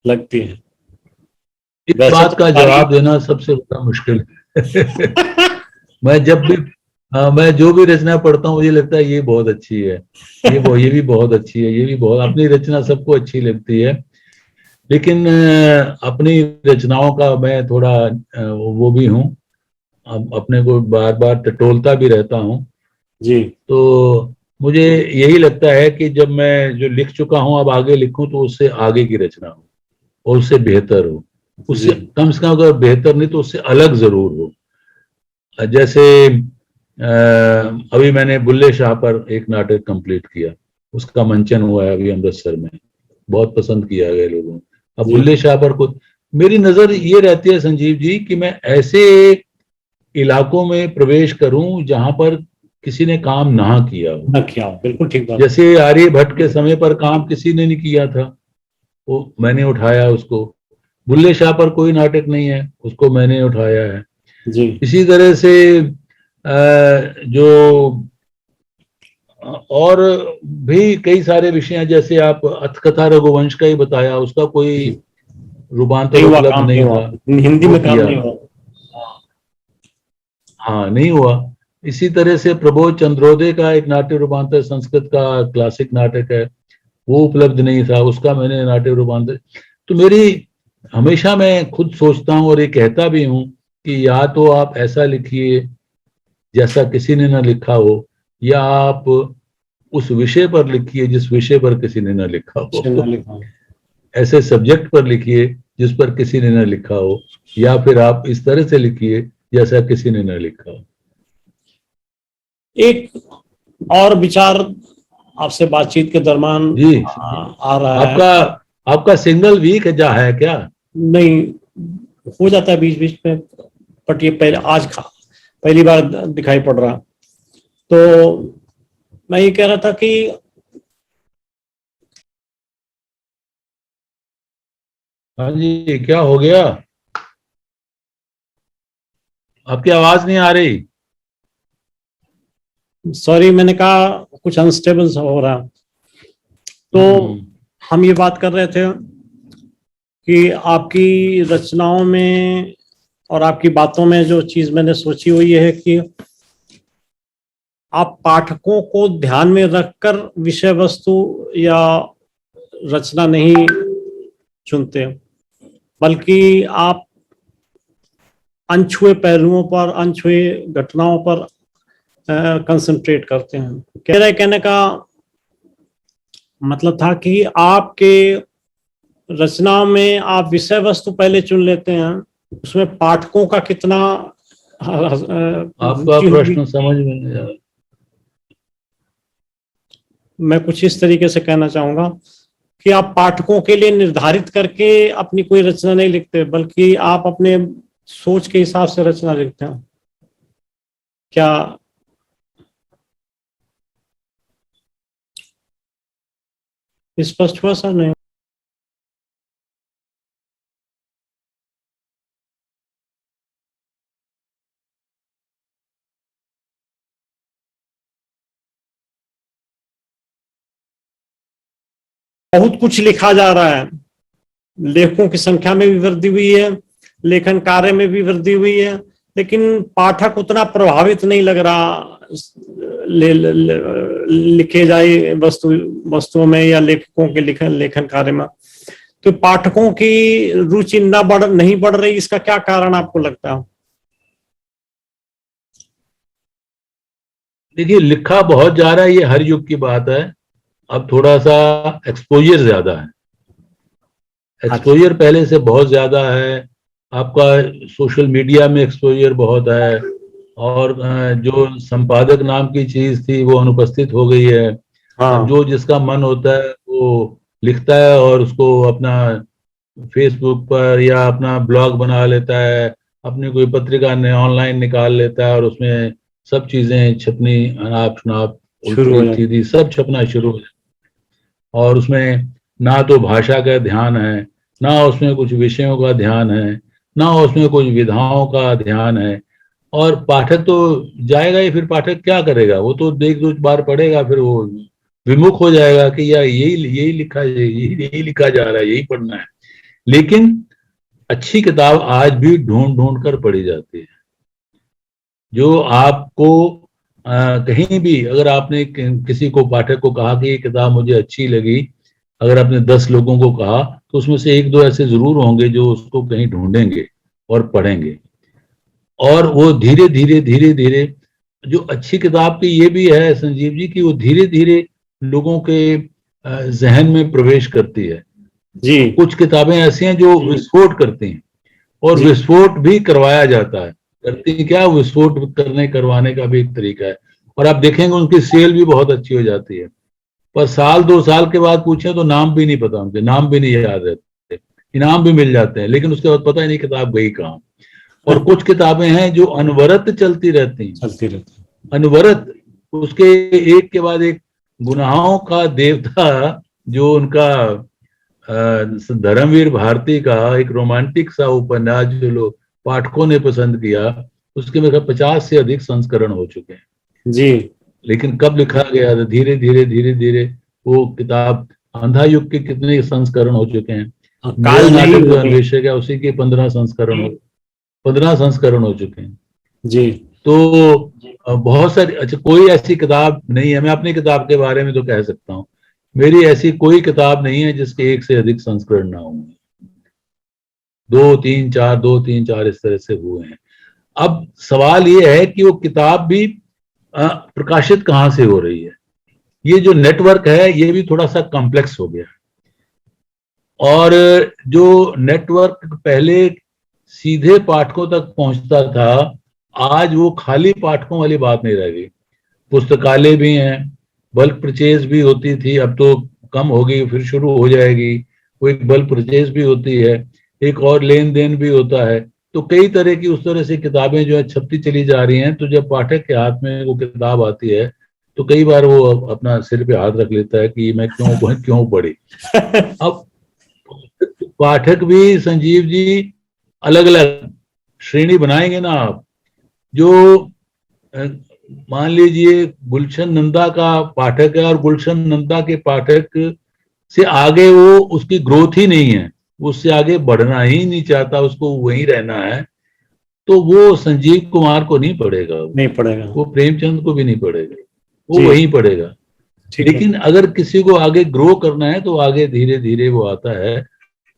लगती है? इस बात का जवाब देना सबसे बड़ा मुश्किल है। मैं जब भी मैं जो भी रचना पढ़ता हूँ मुझे लगता है ये बहुत अच्छी है, ये भी बहुत अच्छी है, ये भी बहुत, अपनी रचना सबको अच्छी लगती है। लेकिन अपनी रचनाओं का मैं थोड़ा वो भी हूँ, अपने को बार बार टटोलता भी रहता हूँ जी तो मुझे यही लगता है कि जब मैं जो लिख चुका हूं अब आगे लिखूं तो उससे आगे की रचना हो और उससे बेहतर हो, उससे जी कम से कम अगर बेहतर नहीं तो उससे अलग जरूर हो। जैसे अभी मैंने बुल्ले शाह पर एक नाटक कंप्लीट किया, उसका मंचन हुआ है अभी अमृतसर में, बहुत पसंद किया गया लोगों ने। अब जी बुल्ले शाह पर कुछ मेरी नजर ये रहती है संजीव जी कि मैं ऐसे इलाकों में प्रवेश करूं जहां पर किसी ने काम ना किया हो। न किया, बिल्कुल ठीक बात। जैसे आर्यभट्ट के समय पर काम किसी ने नहीं किया था, वो मैंने उठाया उसको। बुल्ले शाह पर कोई नाटक नहीं है, उसको मैंने उठाया है। जी इसी तरह से जो और भी कई सारे विषय हैं, जैसे आप अथकथा रघुवंश का ही बताया, उसका कोई जी, रूपांतर नहीं हुआ, उपलब्ध काम नहीं नहीं हुआ, था, हिंदी वो में काम किया। नहीं हुआ। हाँ, नहीं हुआ। इसी तरह से प्रबोध चंद्रोदय का एक नाट्य रूपांतर संस्कृत का क्लासिक नाटक है, वो उपलब्ध नहीं था, उसका मैंने नाट्य रूपांतर। तो मेरी हमेशा मैं खुद सोचता हूँ और ये कहता भी हूँ कि या तो आप ऐसा लिखिए जैसा किसी ने ना लिखा हो, या आप उस विषय पर लिखिए जिस विषय पर किसी ने ना लिखा शिमला हो। लिखा। ऐसे सब्जेक्ट पर लिखिए जिस पर किसी ने ना लिखा हो, या फिर आप इस तरह से लिखिए जैसा किसी ने ना लिखा हो। एक और विचार आपसे बातचीत के दौरान जी, आ रहा है। आपका आपका सिग्नल वीक है जा है क्या? नहीं, हो जाता है बीच बीच में, बट ये पहले पहली बार दिखाई पड़ रहा। तो मैं ये कह रहा था कि हाँ जी, क्या हो गया? आपकी आवाज नहीं आ रही। सॉरी, मैंने कहा कुछ अनस्टेबल सा हो रहा। तो हम्म। हम ये बात कर रहे थे कि आपकी रचनाओं में और आपकी बातों में जो चीज मैंने सोची हुई ये है कि आप पाठकों को ध्यान में रखकर विषय वस्तु या रचना नहीं चुनते, बल्कि आप अनछुए पहलुओं पर, अनछुए घटनाओं पर कंसंट्रेट करते हैं। कहने का मतलब था कि आपके रचनाओं में आप विषय वस्तु पहले चुन लेते हैं, उसमें पाठकों का कितना आपका रुचि होगी। प्रश्न समझ में नहीं आ रहा। मैं कुछ इस तरीके से कहना चाहूंगा कि आप पाठकों के लिए निर्धारित करके अपनी कोई रचना नहीं लिखते, बल्कि आप अपने सोच के हिसाब से रचना लिखते हैं। क्या स्पष्ट हुआ सर? नहीं? बहुत कुछ लिखा जा रहा है, लेखकों की संख्या में भी वृद्धि हुई है, लेखन कार्य में भी वृद्धि हुई है, लेकिन पाठक उतना प्रभावित नहीं लग रहा लिखे जाए वस्तुओं में या लेखकों के लेखन कार्य में। तो पाठकों की रुचि नहीं बढ़ रही, इसका क्या कारण आपको लगता है? देखिए, लिखा बहुत जा रहा है, ये हर युग की बात है। अब थोड़ा सा एक्सपोजर ज्यादा है, अच्छा। एक्सपोजर पहले से बहुत ज्यादा है। आपका सोशल मीडिया में एक्सपोजर बहुत है, और जो संपादक नाम की चीज थी वो अनुपस्थित हो गई है। अब हाँ जो जिसका मन होता है वो लिखता है और उसको अपना फेसबुक पर या अपना ब्लॉग बना लेता है, अपनी कोई पत्रिका ने ऑनलाइन निकाल लेता है और उसमें सब चीजें छपनी, अनाप शनाप शुरू हो उल्टी जाए। सीधी सब छपना शुरू हो जाए। और उसमें ना तो भाषा का ध्यान है, ना उसमें कुछ विषयों का ध्यान है, ना उसमें कुछ विधाओं का ध्यान है। और पाठक तो जाएगा ही, फिर पाठक क्या करेगा? वो तो देख दो बार पढ़ेगा, फिर वो विमुख हो जाएगा कि यार यही यही लिखा है, यही लिखा जा रहा है, यही पढ़ना है। लेकिन अच्छी किताब आज भी ढूंढ ढूंढ कर पढ़ी जाती है। जो आपको कहीं भी, अगर आपने किसी को पाठक को कहा कि ये किताब मुझे अच्छी लगी, अगर आपने 10 लोगों को कहा तो उसमें से एक दो ऐसे जरूर होंगे जो उसको कहीं ढूंढेंगे और पढ़ेंगे। और वो धीरे धीरे धीरे धीरे जो अच्छी किताब की ये भी है संजीव जी कि वो धीरे धीरे लोगों के जहन में प्रवेश करती है। जी कुछ किताबें ऐसी हैं जो विस्फोट करती हैं, और जी विस्फोट भी करवाया जाता है। करती क्या, विस्फोट करवाने का भी एक तरीका है। और आप देखेंगे उनकी सेल भी बहुत अच्छी हो जाती है, पर साल 2 साल के बाद पूछें तो नाम भी नहीं पता, उनके नाम भी नहीं याद रहते। इनाम भी मिल जाते हैं लेकिन उसके बाद पता ही नहीं किताब गई कहाँ। और कुछ किताबें हैं जो अनवरत चलती रहती हैं, चलती रहती है। अनवरत, उसके एक के बाद एक। गुनाहों का देवता जो उनका धर्मवीर भारती का एक रोमांटिक सा उपन्यास जो लोग पाठकों ने पसंद किया, उसके मेरे 50 से अधिक संस्करण हो चुके हैं। जी लेकिन कब लिखा गया था, धीरे धीरे धीरे धीरे वो किताब। अंधा युग के कितने संस्करण हो चुके हैं। मेरा काल नहीं नाटक जो वो तो। अन्वेषक है उसी के 15 संस्करण हो चुके हैं। जी तो बहुत सारी, अच्छा कोई ऐसी किताब नहीं है, मैं अपनी किताब के बारे में तो कह सकता हूँ, मेरी ऐसी कोई किताब नहीं है जिसके एक से अधिक संस्करण ना हो। 2 3 4 इस तरह से हुए हैं। अब सवाल ये है कि वो किताब भी प्रकाशित कहाँ से हो रही है। ये जो नेटवर्क है ये भी थोड़ा सा कॉम्प्लेक्स हो गया, और जो नेटवर्क पहले सीधे पाठकों तक पहुंचता था, आज वो खाली पाठकों वाली बात नहीं रह गई। पुस्तकालय भी हैं, बल्क परचेज भी होती थी, अब तो कम हो गई, फिर शुरू हो जाएगी। वो एक बल्क परचेज भी होती है, एक और लेन देन भी होता है। तो कई तरह की उस तरह से किताबें जो है छपती चली जा रही हैं। तो जब पाठक के हाथ में वो किताब आती है तो कई बार वो अपना सिर पे हाथ रख लेता है कि मैं क्यों पढ़ी। अब पाठक भी संजीव जी अलग अलग श्रेणी बनाएंगे ना आप। जो मान लीजिए गुलशन नंदा का पाठक है, और गुलशन नंदा के पाठक से आगे वो उसकी ग्रोथ ही नहीं है, उससे आगे बढ़ना ही नहीं चाहता, उसको वहीं रहना है, तो वो संजीव कुमार को नहीं पढ़ेगा, नहीं पड़ेगा। वो प्रेमचंद को भी नहीं पढ़ेगा, वो जी वहीं पढ़ेगा। ठीक है। लेकिन अगर किसी को आगे ग्रो करना है तो आगे धीरे धीरे वो आता है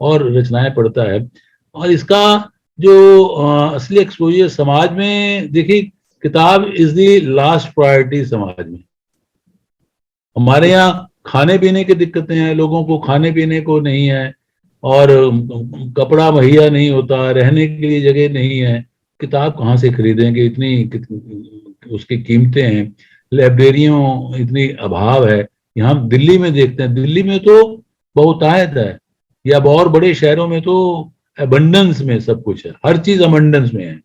और रचनाएं पढ़ता है। और इसका जो असली एक्सपोजर समाज में, देखिए किताब इज दी लास्ट प्रायोरिटी समाज में। हमारे यहाँ खाने पीने की दिक्कतें हैं, लोगों को खाने पीने को नहीं है, और कपड़ा मुहैया नहीं होता, रहने के लिए जगह नहीं है, किताब कहाँ से खरीदेंगे, उसकी कीमतें हैं, लाइब्रेरियों इतनी अभाव है। यहाँ दिल्ली में देखते हैं, दिल्ली में तो बहुतायत है, या और बड़े शहरों में तो अबंडेंस में सब कुछ है, हर चीज अबंडेंस में है।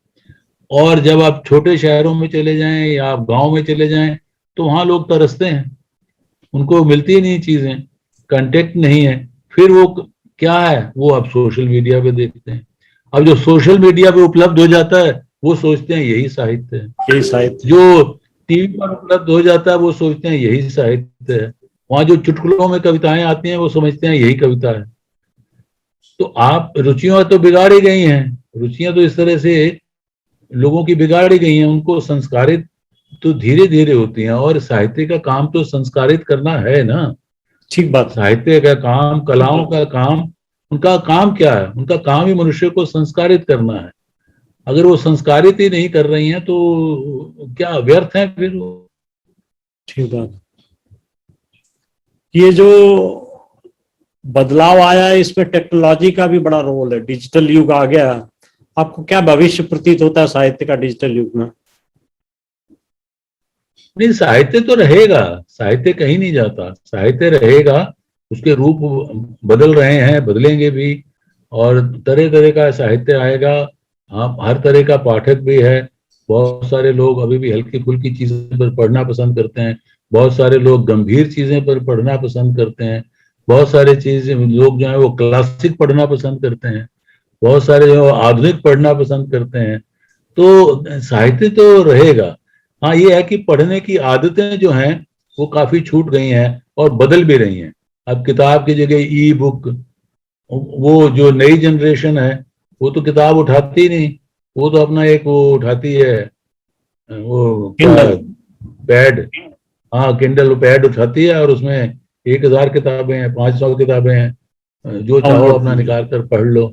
और जब आप छोटे शहरों में चले जाएं या आप गांव में चले जाएं तो वहां लोग तरसते हैं, उनको मिलती ही नहीं चीजें, कांटेक्ट नहीं है। फिर वो क्या है, वो अब सोशल मीडिया पे देखते हैं। अब जो सोशल मीडिया पे उपलब्ध हो जाता है वो सोचते हैं यही साहित्य है, यही साहित्य। जो टीवी पर उपलब्ध हो जाता है वो सोचते हैं यही साहित्य है, वहां जो चुटकुलों में कविताएं आती हैं वो समझते हैं यही कविता है। तो आप रुचियां तो बिगाड़ ही गई हैं, रुचियां तो इस तरह से लोगों की बिगाड़ ही गई हैं, उनको संस्कारित तो धीरे धीरे होती हैं। और साहित्य का काम तो संस्कारित करना है ना। ठीक बात है। साहित्य का काम, कलाओं का काम, उनका काम क्या है, उनका काम ही मनुष्य को संस्कारित करना है। अगर वो संस्कारित ही नहीं कर रही हैं तो क्या व्यर्थ है फिर वो। ठीक बात। ये जो बदलाव आया है इसमें टेक्नोलॉजी का भी बड़ा रोल है, डिजिटल युग आ गया। आपको क्या भविष्य प्रतीत होता है साहित्य का डिजिटल युग में? नहीं, साहित्य तो रहेगा, साहित्य कहीं नहीं जाता, साहित्य रहेगा, उसके रूप बदल रहे हैं, बदलेंगे भी, और तरह तरह का साहित्य आएगा। हाँ, हर तरह का पाठक भी है। बहुत सारे लोग अभी भी हल्की फुल्की चीजें पर पढ़ना पसंद करते हैं, बहुत सारे लोग गंभीर चीजें पर पढ़ना पसंद करते हैं, बहुत सारे चीजें लोग जो है वो क्लासिक पढ़ना पसंद करते हैं, बहुत सारे जो आधुनिक पढ़ना पसंद करते हैं। तो साहित्य तो रहेगा। हाँ, ये है कि पढ़ने की आदतें जो हैं वो काफी छूट गई हैं और बदल भी रही हैं। अब किताब की जगह ई बुक, वो जो नई जनरेशन है वो तो किताब उठाती ही नहीं, वो तो अपना एक वो उठाती है, वो क्या, किंडल। पैड। हाँ, किंडल पैड उठाती है, और उसमें 1000 किताबें हैं, 500 किताबें हैं, जो चाहो डाउनलोड अपना कीजिए। निकाल कर पढ़ लो।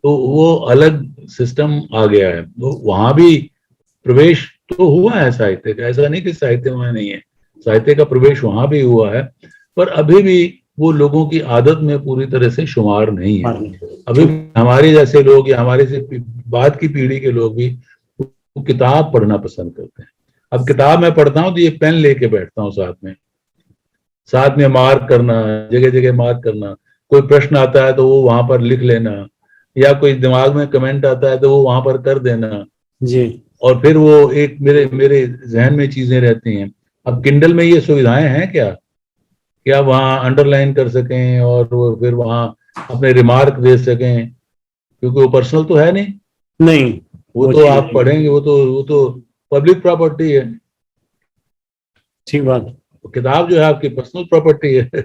तो वो अलग सिस्टम आ गया है, तो वहां भी प्रवेश तो हुआ है साहित्य का, ऐसा नहीं कि साहित्य वहां नहीं है, साहित्य का प्रवेश वहां भी हुआ है, पर अभी भी वो लोगों की आदत में पूरी तरह से शुमार नहीं है। अभी हमारे जैसे लोग या हमारे से बाद की पीढ़ी के लोग भी वो किताब पढ़ना पसंद करते हैं। अब किताब मैं पढ़ता हूँ तो ये पेन लेके बैठता हूँ साथ में मार्क करना, जगह जगह मार्क करना, कोई प्रश्न आता है तो वो वहां पर लिख लेना, या कोई दिमाग में कमेंट आता है तो वो वहां पर कर देना जी। और फिर वो एक मेरे मेरे जहन में चीजें रहती हैं। अब किंडल में ये सुविधाएं हैं क्या कि आप वहाँ अंडरलाइन कर सकें और वो फिर वहाँ अपने रिमार्क दे सकें, क्योंकि वो पर्सनल तो है नहीं, नहीं वो तो आप पढ़ेंगे, वो तो पब्लिक प्रॉपर्टी है। ठीक बात। किताब जो है आपकी पर्सनल प्रॉपर्टी है।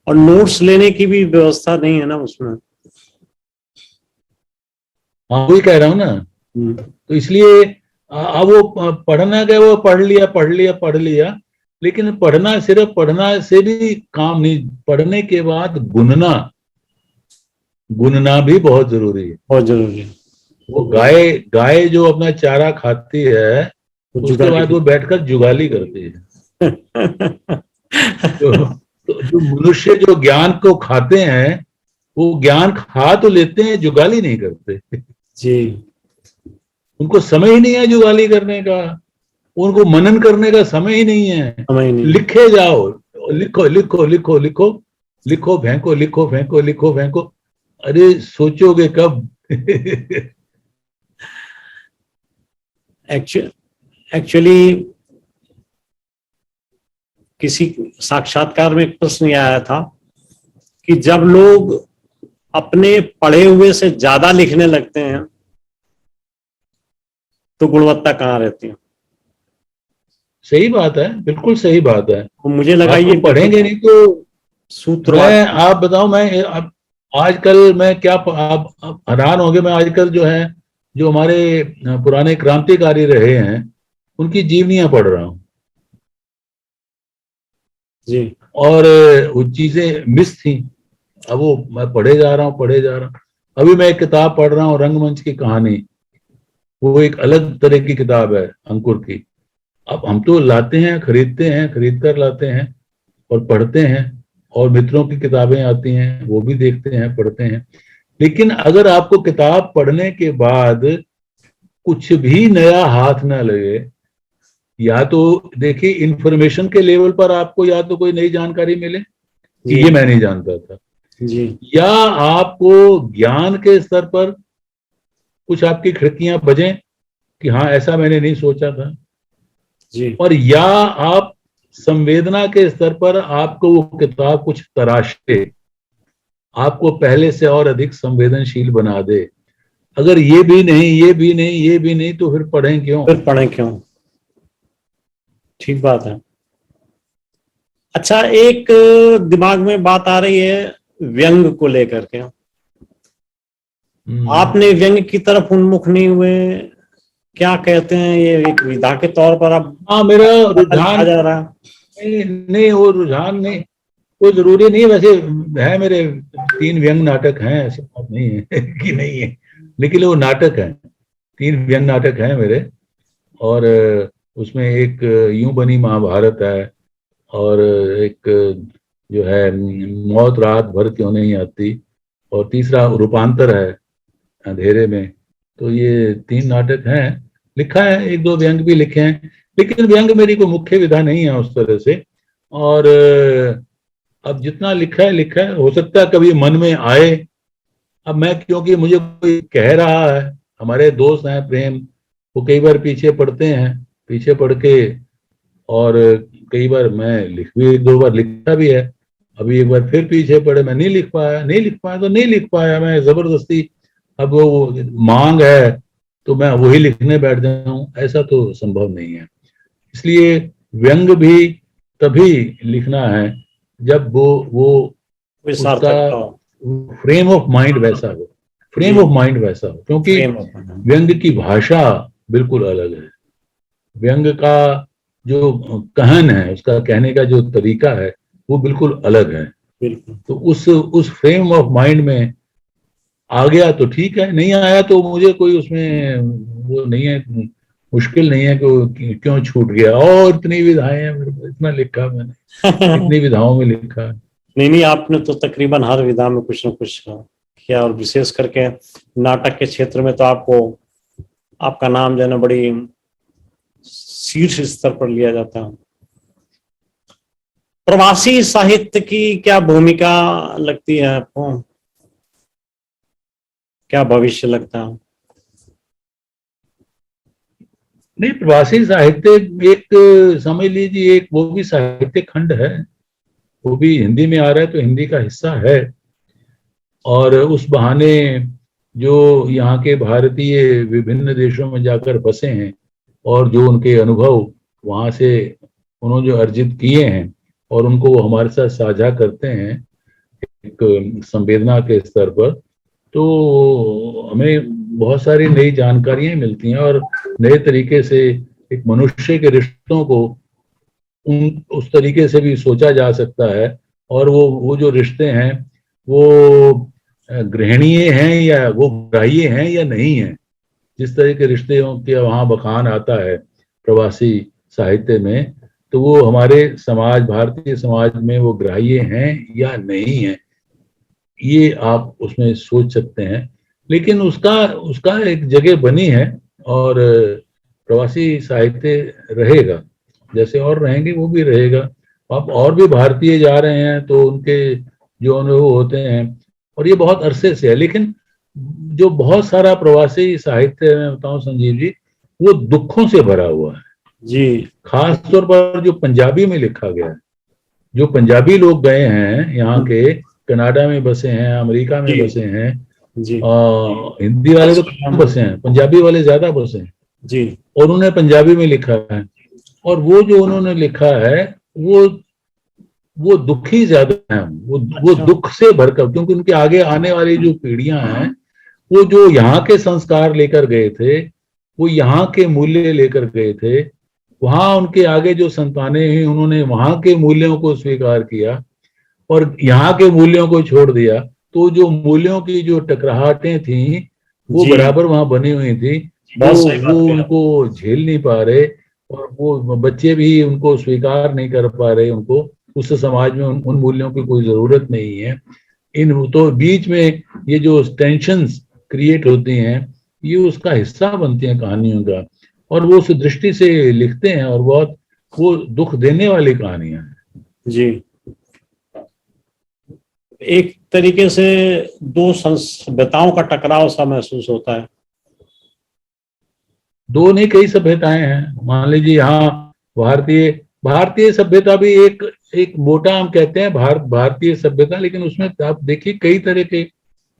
और नोट्स लेने की भी व्यवस्था नहीं है ना उसमें। हाँ वही कह रहा हूँ ना। तो इसलिए अब वो पढ़ना गए, वो पढ़ लिया, लेकिन पढ़ना, सिर्फ पढ़ना से भी काम नहीं, पढ़ने के बाद गुनना भी बहुत जरूरी है। बहुत जरूरी है। वो गाय जो अपना चारा खाती है उसके बाद वो बैठकर जुगाली करती है। तो जो मनुष्य जो ज्ञान को खाते हैं वो ज्ञान खा तो लेते हैं, जुगाली नहीं करते जी। उनको समय ही नहीं है जुगाली करने का, उनको मनन करने का समय ही नहीं है। समय नहीं। लिखे जाओ, लिखो लिखो लिखो लिखो लिखो फेंको, लिखो फेंको, लिखो फेंको, अरे सोचोगे कब। एक्चुअली किसी साक्षात्कार में एक प्रश्न ये आया था कि जब लोग अपने पढ़े हुए से ज्यादा लिखने लगते हैं तो गुणवत्ता कहाँ रहती है। सही बात है, बिल्कुल सही बात है। तो मुझे लगा ये पढ़ेंगे नहीं तो सूत्र। मैं आप बताओ, मैं आजकल मैं क्या, आप हैरान होंगे, मैं आजकल जो है जो हमारे पुराने क्रांतिकारी रहे हैं उनकी जीवनियां पढ़ रहा हूँ जी। और वो चीजें मिस थी, अब वो मैं पढ़े जा रहा हूँ। अभी मैं एक किताब पढ़ रहा हूँ, रंगमंच की कहानी, वो एक अलग तरह की किताब है, अंकुर की। अब हम तो लाते हैं, खरीद कर लाते हैं और पढ़ते हैं, और मित्रों की किताबें आती हैं वो भी देखते हैं, पढ़ते हैं। लेकिन अगर आपको किताब पढ़ने के बाद कुछ भी नया हाथ ना लगे, या तो देखिए इंफॉर्मेशन के लेवल पर आपको या तो कोई नई जानकारी मिले कि ये मैं नहीं जानता था जी, या आपको ज्ञान के स्तर पर कुछ आपकी खिड़कियां बजें कि हाँ ऐसा मैंने नहीं सोचा था जी। और या आप संवेदना के स्तर पर आपको वो किताब कुछ तराशे, आपको पहले से और अधिक संवेदनशील बना दे। अगर ये भी नहीं तो फिर पढ़ें क्यों। ठीक बात है। अच्छा, एक दिमाग में बात आ रही है व्यंग को लेकर के। आपने व्यंग की तरफ उन्मुख नहीं हुए, क्या कहते हैं, ये एक विधा के तौर पर अब हाँ मेरा रुझान जा रहा है। नहीं वो रुझान नहीं, कोई जरूरी नहीं। वैसे है मेरे 3 व्यंग नाटक हैं, ऐसी बात नहीं है कि नहीं है, लेकिन वो नाटक है, 3 व्यंग नाटक हैं मेरे। और उसमें एक यूं बनी महाभारत है, और एक जो है मौत रात भर क्यों नहीं आती, और तीसरा रूपांतर है अंधेरे में। तो ये 3 नाटक हैं, लिखा है, 1-2 व्यंग भी लिखे हैं, लेकिन व्यंग मेरी कोई मुख्य विधा नहीं है उस तरह से। और अब जितना लिखा है, हो सकता है कभी मन में आए। अब मैं, क्योंकि मुझे कोई कह रहा है, हमारे दोस्त हैं प्रेम, वो कई बार पीछे पढ़ के, और कई बार मैं लिख भी 1-2 बार लिखा भी है। अभी एक बार फिर पीछे पड़े, मैं नहीं लिख पाया तो नहीं लिख पाया, मैं जबरदस्ती, अब वो मांग है तो मैं वही लिखने बैठ जाऊं, ऐसा तो संभव नहीं है। इसलिए व्यंग भी तभी लिखना है जब वो उसका फ्रेम ऑफ माइंड वैसा हो, क्योंकि व्यंग की भाषा बिल्कुल अलग है। व्यंग का जो कहन है, उसका कहने का जो तरीका है वो बिल्कुल अलग है। तो उस फ्रेम ऑफ माइंड में आ गया तो ठीक है, नहीं आया तो मुझे कोई उसमें वो नहीं है, मुश्किल नहीं है कि क्यों छूट गया। और इतनी विधाएं हैं, मेरे को इतना लिखा मैंने, इतनी विधाओं में लिखा है। नहीं, आपने तो तकरीबन हर विधा में कुछ न कुछ किया, और विशेष करके नाटक के क्षेत्र में तो आपका नाम जो है ना बड़ी शीर्ष स्तर पर लिया जाता है। प्रवासी साहित्य की क्या भूमिका लगती है आपको, क्या भविष्य लगता है? नहीं, प्रवासी साहित्य एक समझ लीजिए एक वो भी साहित्य खंड है, वो भी हिंदी में आ रहा है तो हिंदी का हिस्सा है। और उस बहाने जो यहाँ के भारतीय विभिन्न देशों में जाकर बसे हैं और जो उनके अनुभव वहाँ से उन्होंने जो अर्जित किए हैं और उनको वो हमारे साथ साझा करते हैं एक संवेदना के स्तर पर, तो हमें बहुत सारी नई जानकारियां मिलती हैं और नए तरीके से एक मनुष्य के रिश्तों को उस तरीके से भी सोचा जा सकता है। और वो जो रिश्ते हैं वो ग्रहणीय हैं या वो ग्राह्य हैं या नहीं है। जिस तरह के रिश्तों के वहाँ बखान आता है प्रवासी साहित्य में, तो वो हमारे समाज, भारतीय समाज में वो ग्राह्य हैं या नहीं है, ये आप उसमें सोच सकते हैं। लेकिन उसका एक जगह बनी है और प्रवासी साहित्य रहेगा, जैसे और रहेंगे वो भी रहेगा। आप और भी भारतीय जा रहे हैं तो उनके जो अनुभव होते हैं, और ये बहुत अरसे से है। लेकिन जो बहुत सारा प्रवासी साहित्य मैं बताऊं संजीव जी, वो दुखों से भरा हुआ है जी। खास तौर पर जो पंजाबी में लिखा गया है। जो पंजाबी लोग गए हैं यहाँ के, कनाडा में बसे हैं, अमेरिका में बसे हैं, जी। हिंदी वाले तो कम बसे हैं, पंजाबी वाले ज्यादा बसे हैं जी। और उन्होंने पंजाबी में लिखा है। और वो जो उन्होंने लिखा है वो दुखी ज्यादा है, वो दुख से भरकर, क्योंकि उनके आगे आने वाली जो पीढ़ियां हैं वो जो यहाँ के संस्कार लेकर गए थे, वो यहाँ के मूल्य लेकर गए थे, वहां उनके आगे जो संतानें हुई उन्होंने वहां के मूल्यों को स्वीकार किया और यहाँ के मूल्यों को छोड़ दिया। तो जो मूल्यों की जो टकराहटें थी वो बराबर वहां बनी हुई थी, वो उनको झेल नहीं पा रहे और वो बच्चे भी उनको स्वीकार नहीं कर पा रहे। उनको उस समाज में उन मूल्यों की कोई जरूरत नहीं है। इन तो बीच में ये जो टेंशन्स क्रिएट होती हैं ये उसका हिस्सा बनती हैं कहानियों का, और वो उस दृष्टि से लिखते हैं और बहुत वो दुख देने वाली कहानियां हैं। जी, एक तरीके से दो सभ्यताओं का टकराव सा महसूस होता है। दो नहीं, कई सभ्यताएं हैं। मान लीजिए यहाँ भारतीय सभ्यता भी एक मोटा हम कहते हैं भारतीय सभ्यता, लेकिन उसमें आप देखिए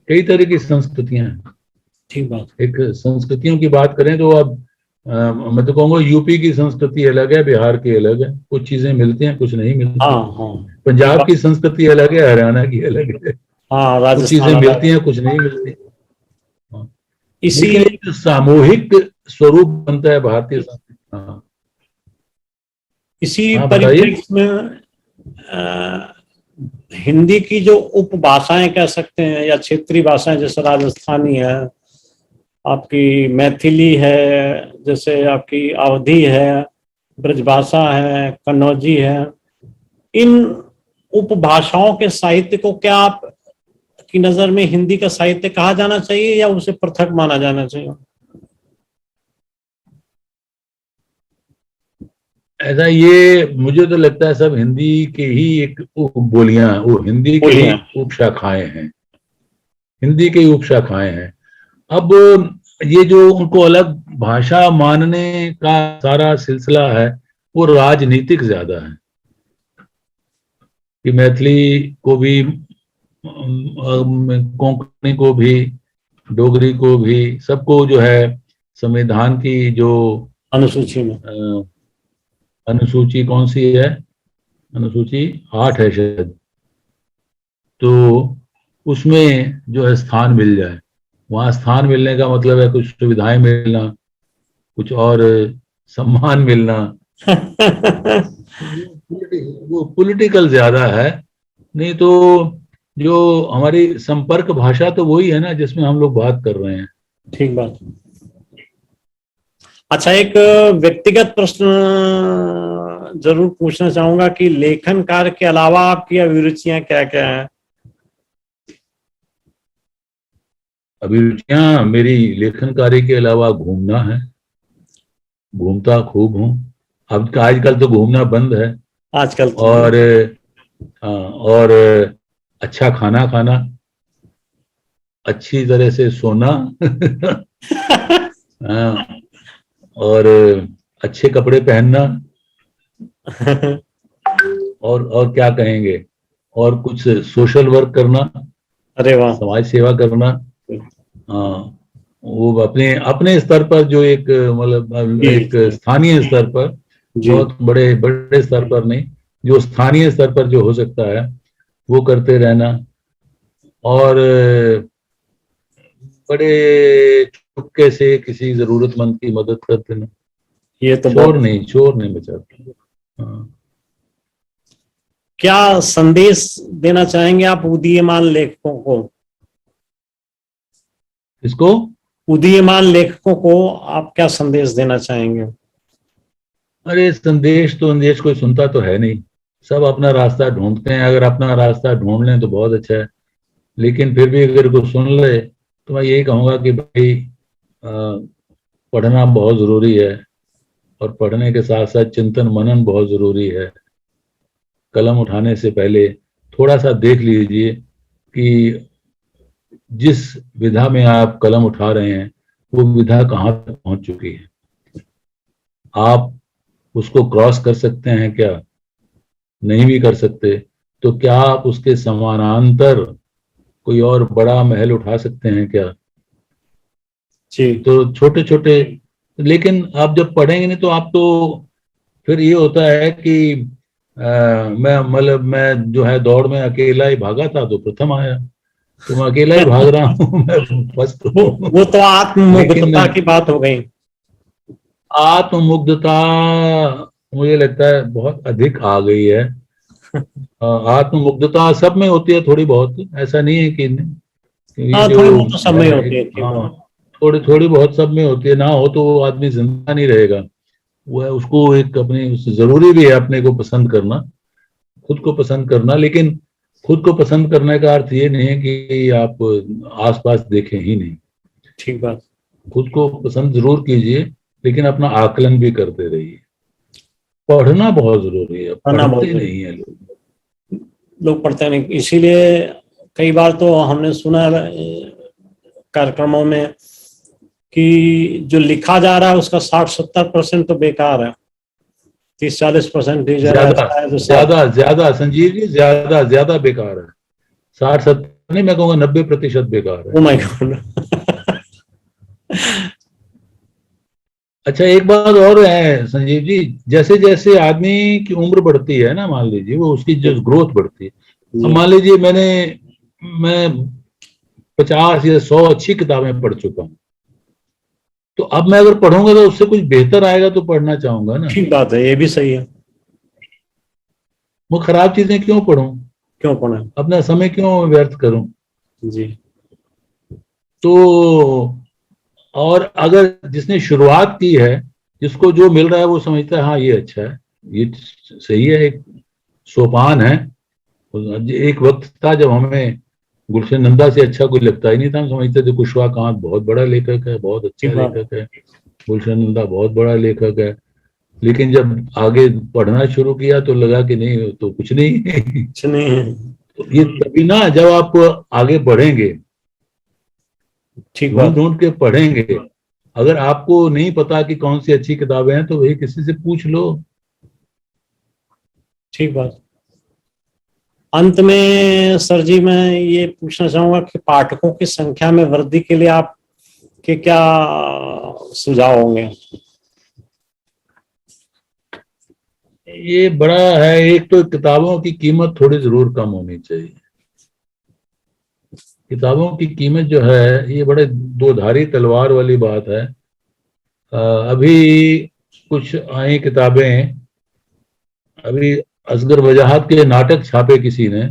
कई तरह की संस्कृतियां हैं। ठीक बात। एक संस्कृतियों की बात करें तो अब मैं तो कहूँगा यूपी की संस्कृति अलग है, बिहार की अलग है, कुछ चीजें मिलती हैं कुछ नहीं मिलती। हाँ। पंजाब की संस्कृति अलग है, हरियाणा की अलग है। हाँ, कुछ चीजें मिलती हैं कुछ नहीं मिलती। इसी एक सामूहिक स्वरूप बनता है भारतीय संस्कृति। इसी परिप्रेक्ष्य में हिंदी की जो उपभाषाएं कह सकते हैं या क्षेत्रीय भाषाएं, जैसे राजस्थानी है, आपकी मैथिली है, जैसे आपकी अवधी है, ब्रजभाषा है, कन्नौजी है, इन उपभाषाओं के साहित्य को क्या आप की नजर में हिंदी का साहित्य कहा जाना चाहिए या उसे पृथक माना जाना चाहिए? ऐसा ये मुझे तो लगता है सब हिंदी के ही एक बोलियां, वो हिंदी के ही उपशाखाएं हैं, हिंदी के ही उपशाखाएं हैं। अब ये जो उनको अलग भाषा मानने का सारा सिलसिला है वो राजनीतिक ज्यादा है कि मैथिली को भी, कोंकणी को भी, डोगरी को भी, सबको जो है संविधान की जो अनुसूची में, अनुसूची कौन सी है, अनुसूची 8 है शायद, तो उसमें जो है स्थान मिल जाए। वहां स्थान मिलने का मतलब है कुछ सुविधाएं मिलना, कुछ और सम्मान मिलना। वो पॉलिटिकल ज्यादा है, नहीं तो जो हमारी संपर्क भाषा तो वही है ना जिसमें हम लोग बात कर रहे हैं। ठीक बात। अच्छा, एक व्यक्तिगत प्रश्न जरूर पूछना चाहूंगा कि लेखन कार्य के अलावा आपकी अभिरुचियां क्या क्या हैं? अभिरुचियां मेरी लेखन कार्य के अलावा घूमना है। घूमता खूब हूँ। अब आजकल तो घूमना बंद है। आजकल तो और और अच्छा खाना खाना, अच्छी तरह से सोना हाँ, और अच्छे कपड़े पहनना, और क्या कहेंगे, और कुछ सोशल वर्क करना, अरे वाह। समाज सेवा करना। हाँ, वो अपने अपने स्तर पर जो एक मतलब जी एक जी स्थानीय स्तर पर, जी। बहुत बड़े बड़े स्तर पर नहीं, जो स्थानीय स्तर पर जो हो सकता है वो करते रहना। और बड़े चुपके से किसी जरूरतमंद की मदद कर देना। ये तो शोर बहुत। नहीं, शोर नहीं मचाता। हाँ। क्या संदेश देना चाहेंगे आप उदीयमान लेखकों को? इसको उदीयमान लेखकों को आप क्या संदेश देना चाहेंगे? अरे संदेश तो संदेश कोई सुनता तो है नहीं। सब अपना रास्ता ढूंढते हैं। अगर अपना रास्ता ढूंढ लें तो बहुत अच्छा है। लेकिन फिर भी अगर कोई सुन ले तो मैं यही कहूँगा कि भाई पढ़ना बहुत ज़रूरी है। और पढ़ने के साथ साथ चिंतन मनन बहुत ज़रूरी है। कलम उठाने से पहले थोड़ा सा देख लीजिए कि जिस विधा में आप कलम उठा रहे हैं वो विधा कहाँ तक पहुंच चुकी है। आप उसको क्रॉस कर सकते हैं क्या? नहीं भी कर सकते तो क्या आप उसके समानांतर कोई और बड़ा महल उठा सकते हैं क्या? जी। तो छोटे छोटे, लेकिन आप जब पढ़ेंगे नहीं तो आप तो फिर ये होता है कि मैं जो है दौड़ में अकेला ही भागा था तो प्रथम आया। तो मैं अकेला ही भाग रहा हूँ मैं फर्स्ट वो हूँ। वो तो लेकिन आत्ममुग्धता की बात हो गई। आत्ममुग्धता मुझे लगता है बहुत अधिक आ गई है। आत्ममुग्धता सब में होती है थोड़ी बहुत, ऐसा नहीं है कि ये हाँ, जो थोड़ी बहुत तो सब में ही है होती एक, है, ठीक हाँ, बात। थोड़ी थोड़ी बहुत सब में होती है। ना हो तो वो आदमी जिंदा नहीं रहेगा। वो है उसको एक अपनी जरूरी भी है अपने को पसंद करना, खुद को पसंद करना। लेकिन खुद को पसंद करने का अर्थ ये नहीं है कि आप आसपास देखें ही नहीं। ठीक बात। खुद को पसंद जरूर कीजिए, लेकिन अपना आकलन भी करते रहिए। पढ़ना बहुत जरूरी है, पढ़ना बहुत पढ़ते जरूरी। नहीं है लोग। लोग पढ़ते नहीं, इसीलिए कई बार तो हमने सुना कार्यक्रमों में कि जो लिखा जा रहा है उसका 60-70% तो बेकार है। 30-40% ही जो है ज्यादा ऐसा है जो सब। ज्यादा ज्यादा संजीव जी, ज्यादा ज्यादा बेकार है। 60-70 नहीं, मैं कहूँगा 90% बेकार है। Oh my God. अच्छा एक बात और है संजीव जी, जैसे जैसे आदमी की उम्र बढ़ती है ना, मान लीजिए वो उसकी जो ग्रोथ बढ़ती है। अब जी। मान लीजिए मैं 50 या 100 अच्छी किताबें पढ़ चुका हूँ। तो अब मैं अगर पढ़ूंगा तो उससे कुछ बेहतर आएगा तो पढ़ना चाहूंगा ना। ठीक बात है, ये भी सही है। वो खराब चीजें क्यों पढूं? क्यों पढ़े? अपना समय क्यों व्यर्थ करूं? जी। तो और अगर जिसने शुरुआत की है, जिसको जो मिल रहा है वो समझता है हाँ ये अच्छा है, ये सही है, एक सोपान है। एक वक्त था जब हमें गुलशन नंदा से अच्छा कोई लगता ही नहीं था। हम समझते थे कुशवा कांत बहुत बड़ा लेखक है, बहुत अच्छा ठीक बात। लेखक है, गुलशन नंदा बहुत बड़ा लेखक है। लेकिन जब आगे पढ़ना शुरू किया तो लगा कि नहीं तो कुछ नहीं है। कुछ नहीं है। तो ये तभी ना, जब आप आगे बढ़ेंगे, ठीक ढूंढ बात। ढूंढ के पढ़ेंगे। अगर आपको नहीं पता कि कौन सी अच्छी किताबें हैं तो वही किसी से पूछ लो। ठीक बात। अंत में सर जी मैं ये पूछना चाहूंगा कि पाठकों की संख्या में वृद्धि के लिए आप के क्या सुझाव होंगे? ये बड़ा है। एक तो किताबों की कीमत थोड़ी जरूर कम होनी चाहिए। किताबों की कीमत जो है ये बड़े दो धारी तलवार वाली बात है। अभी कुछ आई किताबें, अभी असगर वजाहत के नाटक छापे किसी ने,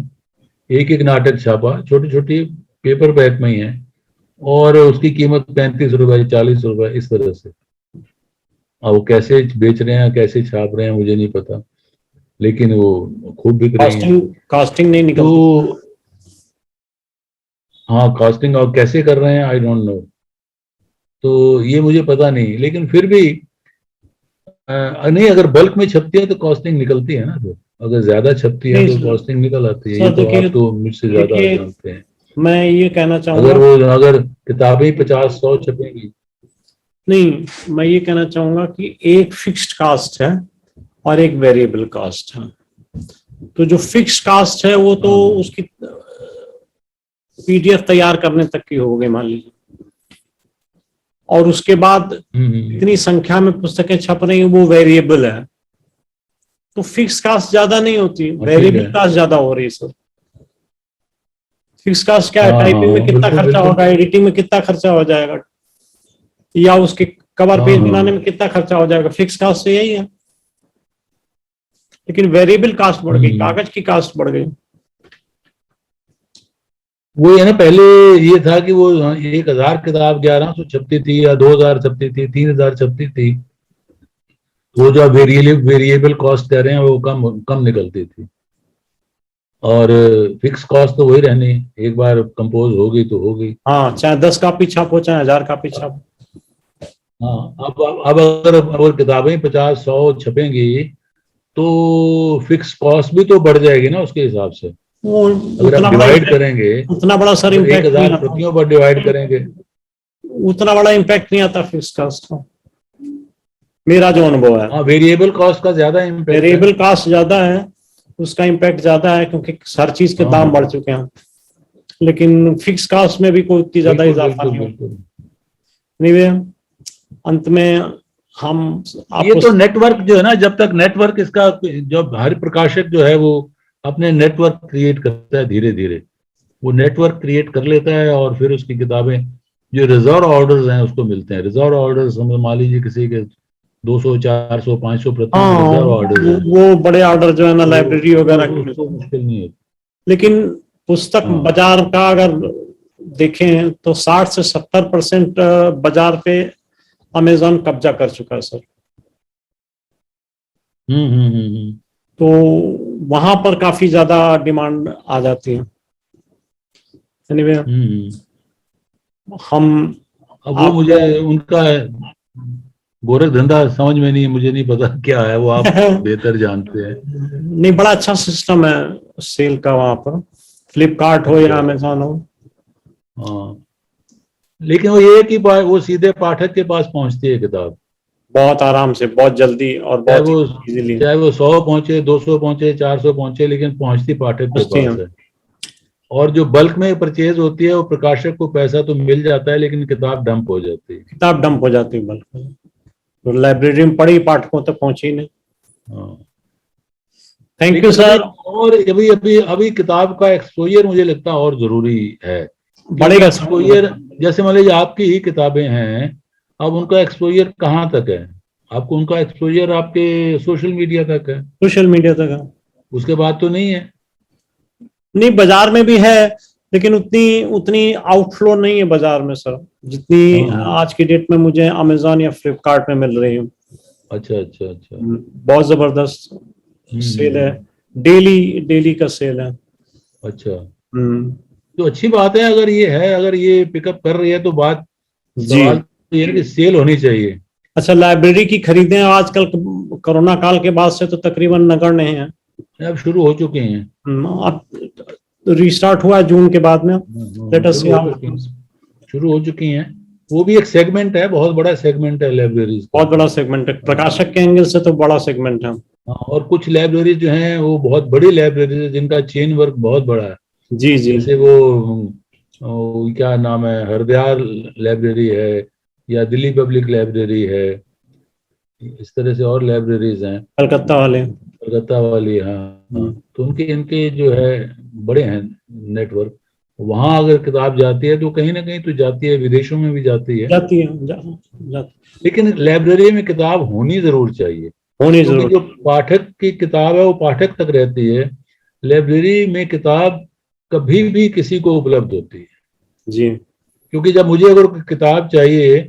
एक एक नाटक छापा, छोटी छोटी पेपर बैग में ही है, और उसकी कीमत 35 रुपए 40 रुपए इस तरह से। अब वो कैसे बेच रहे हैं, कैसे छाप रहे हैं, मुझे नहीं पता, लेकिन वो खूब बिक रही है। कॉस्टिंग नहीं निकलती। तो हाँ, कॉस्टिंग और कैसे कर रहे हैं आई डोंट नो, तो ये मुझे पता नहीं, लेकिन फिर भी नहीं, अगर बल्क में छपती है तो कॉस्टिंग निकलती है ना, तो अगर ज्यादा छपती है नहीं तो सर, कॉस्टिंग निकल आती है, ये सर तो देखिए, आप तो मुझसे ज्यादा देखिए जानते हैं। मैं ये कहना अगर चाहूंगा, वो अगर किताबें 50-100 छपेंगी। नहीं मैं ये कहना चाहूंगा कि एक फिक्स्ड कास्ट है और एक वेरिएबल कास्ट है। तो जो फिक्स्ड कास्ट है वो तो हाँ, उसकी पीडीएफ तैयार करने तक की हो गई मान लीजिए, और उसके बाद हम्म, इतनी संख्या में पुस्तकें छप रही हैं, वो वेरिएबल है। तो फिक्स कास्ट ज्यादा नहीं होती, हाँ ठीक वेरिएबल है। कास्ट ज्यादा हो रही है सर। फिक्स कास्ट क्या है, हाँ हाँ टाइपिंग में हाँ, कितना बिल्कुल खर्चा बिल्कुल। होगा, एडिटिंग में कितना खर्चा हो जाएगा, या उसके कवर हाँ पेज हाँ, बनाने में कितना खर्चा हो जाएगा, फिक्स कास्ट तो यही है। लेकिन वेरिएबल कास्ट बढ़ गई, हम्म। कागज की कास्ट बढ़ गई। वो है ना, पहले ये था कि वो 1,000 किताब 1100 छपती थी या 2,000 छपती थी, 3,000 छपती थी, वो जो वेरिएबल वेरिएबल कॉस्ट कह रहे हैं वो कम कम निकलती थी, और फिक्स कॉस्ट तो वही रहनी, एक बार कंपोज होगी तो होगी। हाँ, चाहे 10 कॉपी छापो चाहे 1000 कॉपी छापो। हाँ, अब अगर किताबें 50-100 छपेंगी तो फिक्स कॉस्ट भी तो बढ़ जाएगी ना उसके हिसाब से। वो अगर आप उतना बड़ा डिवाइड इम्पैक्ट, करेंगे, उतना बड़ा सर अगर एक इम्पैक्ट नहीं हजार आता, प्रतियों पर डिवाइड करेंगे। उतना बड़ा इम्पैक्ट नहीं आता फिक्स कास्ट का, मेरा जो अनुभव है। हाँ, वेरिएबल कॉस्ट का ज्यादा इम्पैक्ट है। वेरिएबल कास्ट ज्यादा है, उसका इम्पैक्ट ज्यादा है क्योंकि हर चीज के हाँ दाम हाँ, बढ़ चुके हैं। लेकिन फिक्स कास्ट में भी कोई इतनी ज्यादा बिल्कुल इजाफा बिल्कुल नहीं होता। बिल्कुल। नहीं भैया, अंत में हम ये आपको, तो नेटवर्क जो है ना, जब तक नेटवर्क इसका, जब हर प्रकाशक जो है वो अपने नेटवर्क क्रिएट करता है धीरे धीरे, वो नेटवर्क क्रिएट कर लेता है, और फिर उसकी किताबें जो रिजर्व ऑर्डर्स हैं उसको मिलते हैं। रिजर्व ऑर्डर्स हम मान लीजिए किसी के 200 400 500 प्रतियों के हाँ रिजर्व ऑर्डर्स हैं, वो बड़े ऑर्डर जो है ना तो लाइब्रेरी वगैरह के उसको मिलते हैं। मुश्किल नहीं है। लेकिन पुस्तक हाँ। बाजार का अगर देखें तो 60 से 70% बाजार पे अमेजोन कब्जा कर चुका है सर। हम्म। तो वहां पर काफी ज्यादा डिमांड आ जाती है। एनीवे, हम्म। हम अब वो आपको मुझे उनका गोरख धंधा समझ में नहीं, मुझे नहीं पता क्या है वो, आप बेहतर जानते हैं। नहीं, बड़ा अच्छा सिस्टम है सेल का वहां पर, फ्लिपकार्ट हो या अच्छा। अमेजोन हो। हाँ, लेकिन वो ये है कि वो सीधे पाठक के पास पहुंचती है किताब। बहुत आराम से, बहुत जल्दी और चाहे बहुत वो इजीली चाहे वो 100 पहुंचे, 200 पहुंचे, 400 पहुंचे, लेकिन पहुंचती पाठक के पहुंचती पास हैं। है। और जो बल्क में परचेज होती है वो प्रकाशक को पैसा तो मिल जाता है, लेकिन किताब डंप हो जाती है। किताब डंप हो जाती है बल्कि, तो लाइब्रेरी में पड़ी पाठकों तक पहुंची नहीं। हाँ, थैंक यू लेकिन अभी सर। और अभी अभी अभी किताब का एक्सपोजर मुझे लगता है और जरूरी है, क्योंकि बढ़ेगा सर, एक्सपोजर, जैसे मान लीजिए आपकी ही किताबें हैं, अब उनका एक्सपोजर कहाँ तक है? आपको उनका एक्सपोजर आपके सोशल मीडिया तक है, सोशल मीडिया तक है। उसके बाद तो नहीं है। नहीं, बाजार में भी है, लेकिन उतनी उतनी आउटफ्लो नहीं है बाजार में सर, जितनी हाँ हाँ। आज की डेट में मुझे अमेजोन या फ्लिपकार्ट में मिल रही है। अच्छा अच्छा अच्छा। बहुत जबरदस्त सेल है, हम्म। डेली डेली का सेल है। अच्छा, हम्म, तो अच्छी बात है, अगर ये है, अगर ये पिकअप कर रही है तो बात, जी। सवाल तो ये है कि सेल होनी चाहिए। अच्छा, लाइब्रेरी की खरीदें आजकल कोरोना काल के बाद से तो तकरीबन नगण्य हैं। अब शुरू हो चुके हैं। अब रिस्टार्ट हुआ है जून के बाद में। लेट अस सी शुरू हो हाउ। चुकी हैं, शुरू हो चुकी हैं। वो भी एक सेगमेंट है, बहुत बड़ा सेगमेंट है लाइब्रेरीज का। बहुत बड़ा सेगमेंट है, हाँ प्रकाशक के एंगल से तो बड़ा सेगमेंट है। हाँ, और कुछ लाइब्रेरी जो हैं वो बहुत बड़ी लाइब्रेरी है, जिनका चेन वर्क बहुत बड़ा है। जी जी। जैसे वो क्या नाम है, हरदयाल लाइब्रेरी है, या दिल्ली पब्लिक लाइब्रेरी है, इस तरह से और लाइब्रेरीज हैं, कलकत्ता वाले। कलकत्ता वाली। हाँ हाँ, तो उनके इनके जो है बड़े हैं नेटवर्क। वहां अगर किताब जाती है तो कहीं ना कहीं तो जाती है, विदेशों में भी जाती है। जाती है, जाती, लेकिन लाइब्रेरी में किताब होनी जरूर चाहिए, होनी क्योंकि जो जरूर। पाठक की किताब है वो पाठक तक रहती है। लाइब्रेरी में किताब कभी भी किसी को उपलब्ध होती है, जी। क्योंकि जब मुझे अगर कोई किताब चाहिए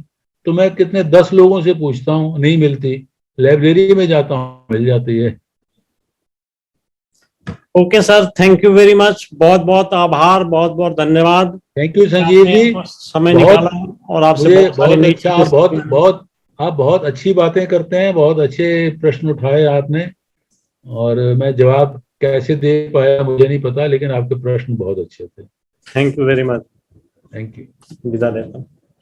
तो मैं कितने 10 लोगों से पूछता हूँ, नहीं मिलती। लाइब्रेरी में जाता हूँ, मिल जाती है। Okay sir, thank you very much, बहुत बहुत आभार, बहुत बहुत धन्यवाद। थैंक यू संजीव आपने जी, समय बहुत, निकाला और आपसे मुझे बहुत सारी बहुत नई अच्छा, चीजें सीखी। आप बहुत अच्छी बातें करते हैं, बहुत अच्छे प्रश्न उठाए आपने, और मैं जवाब कैसे दे पाया मुझे नहीं पता, लेकिन आपके प्रश्न बहुत अच्छे थे। Thank you very much. Thank you. विदा लेता हूँ।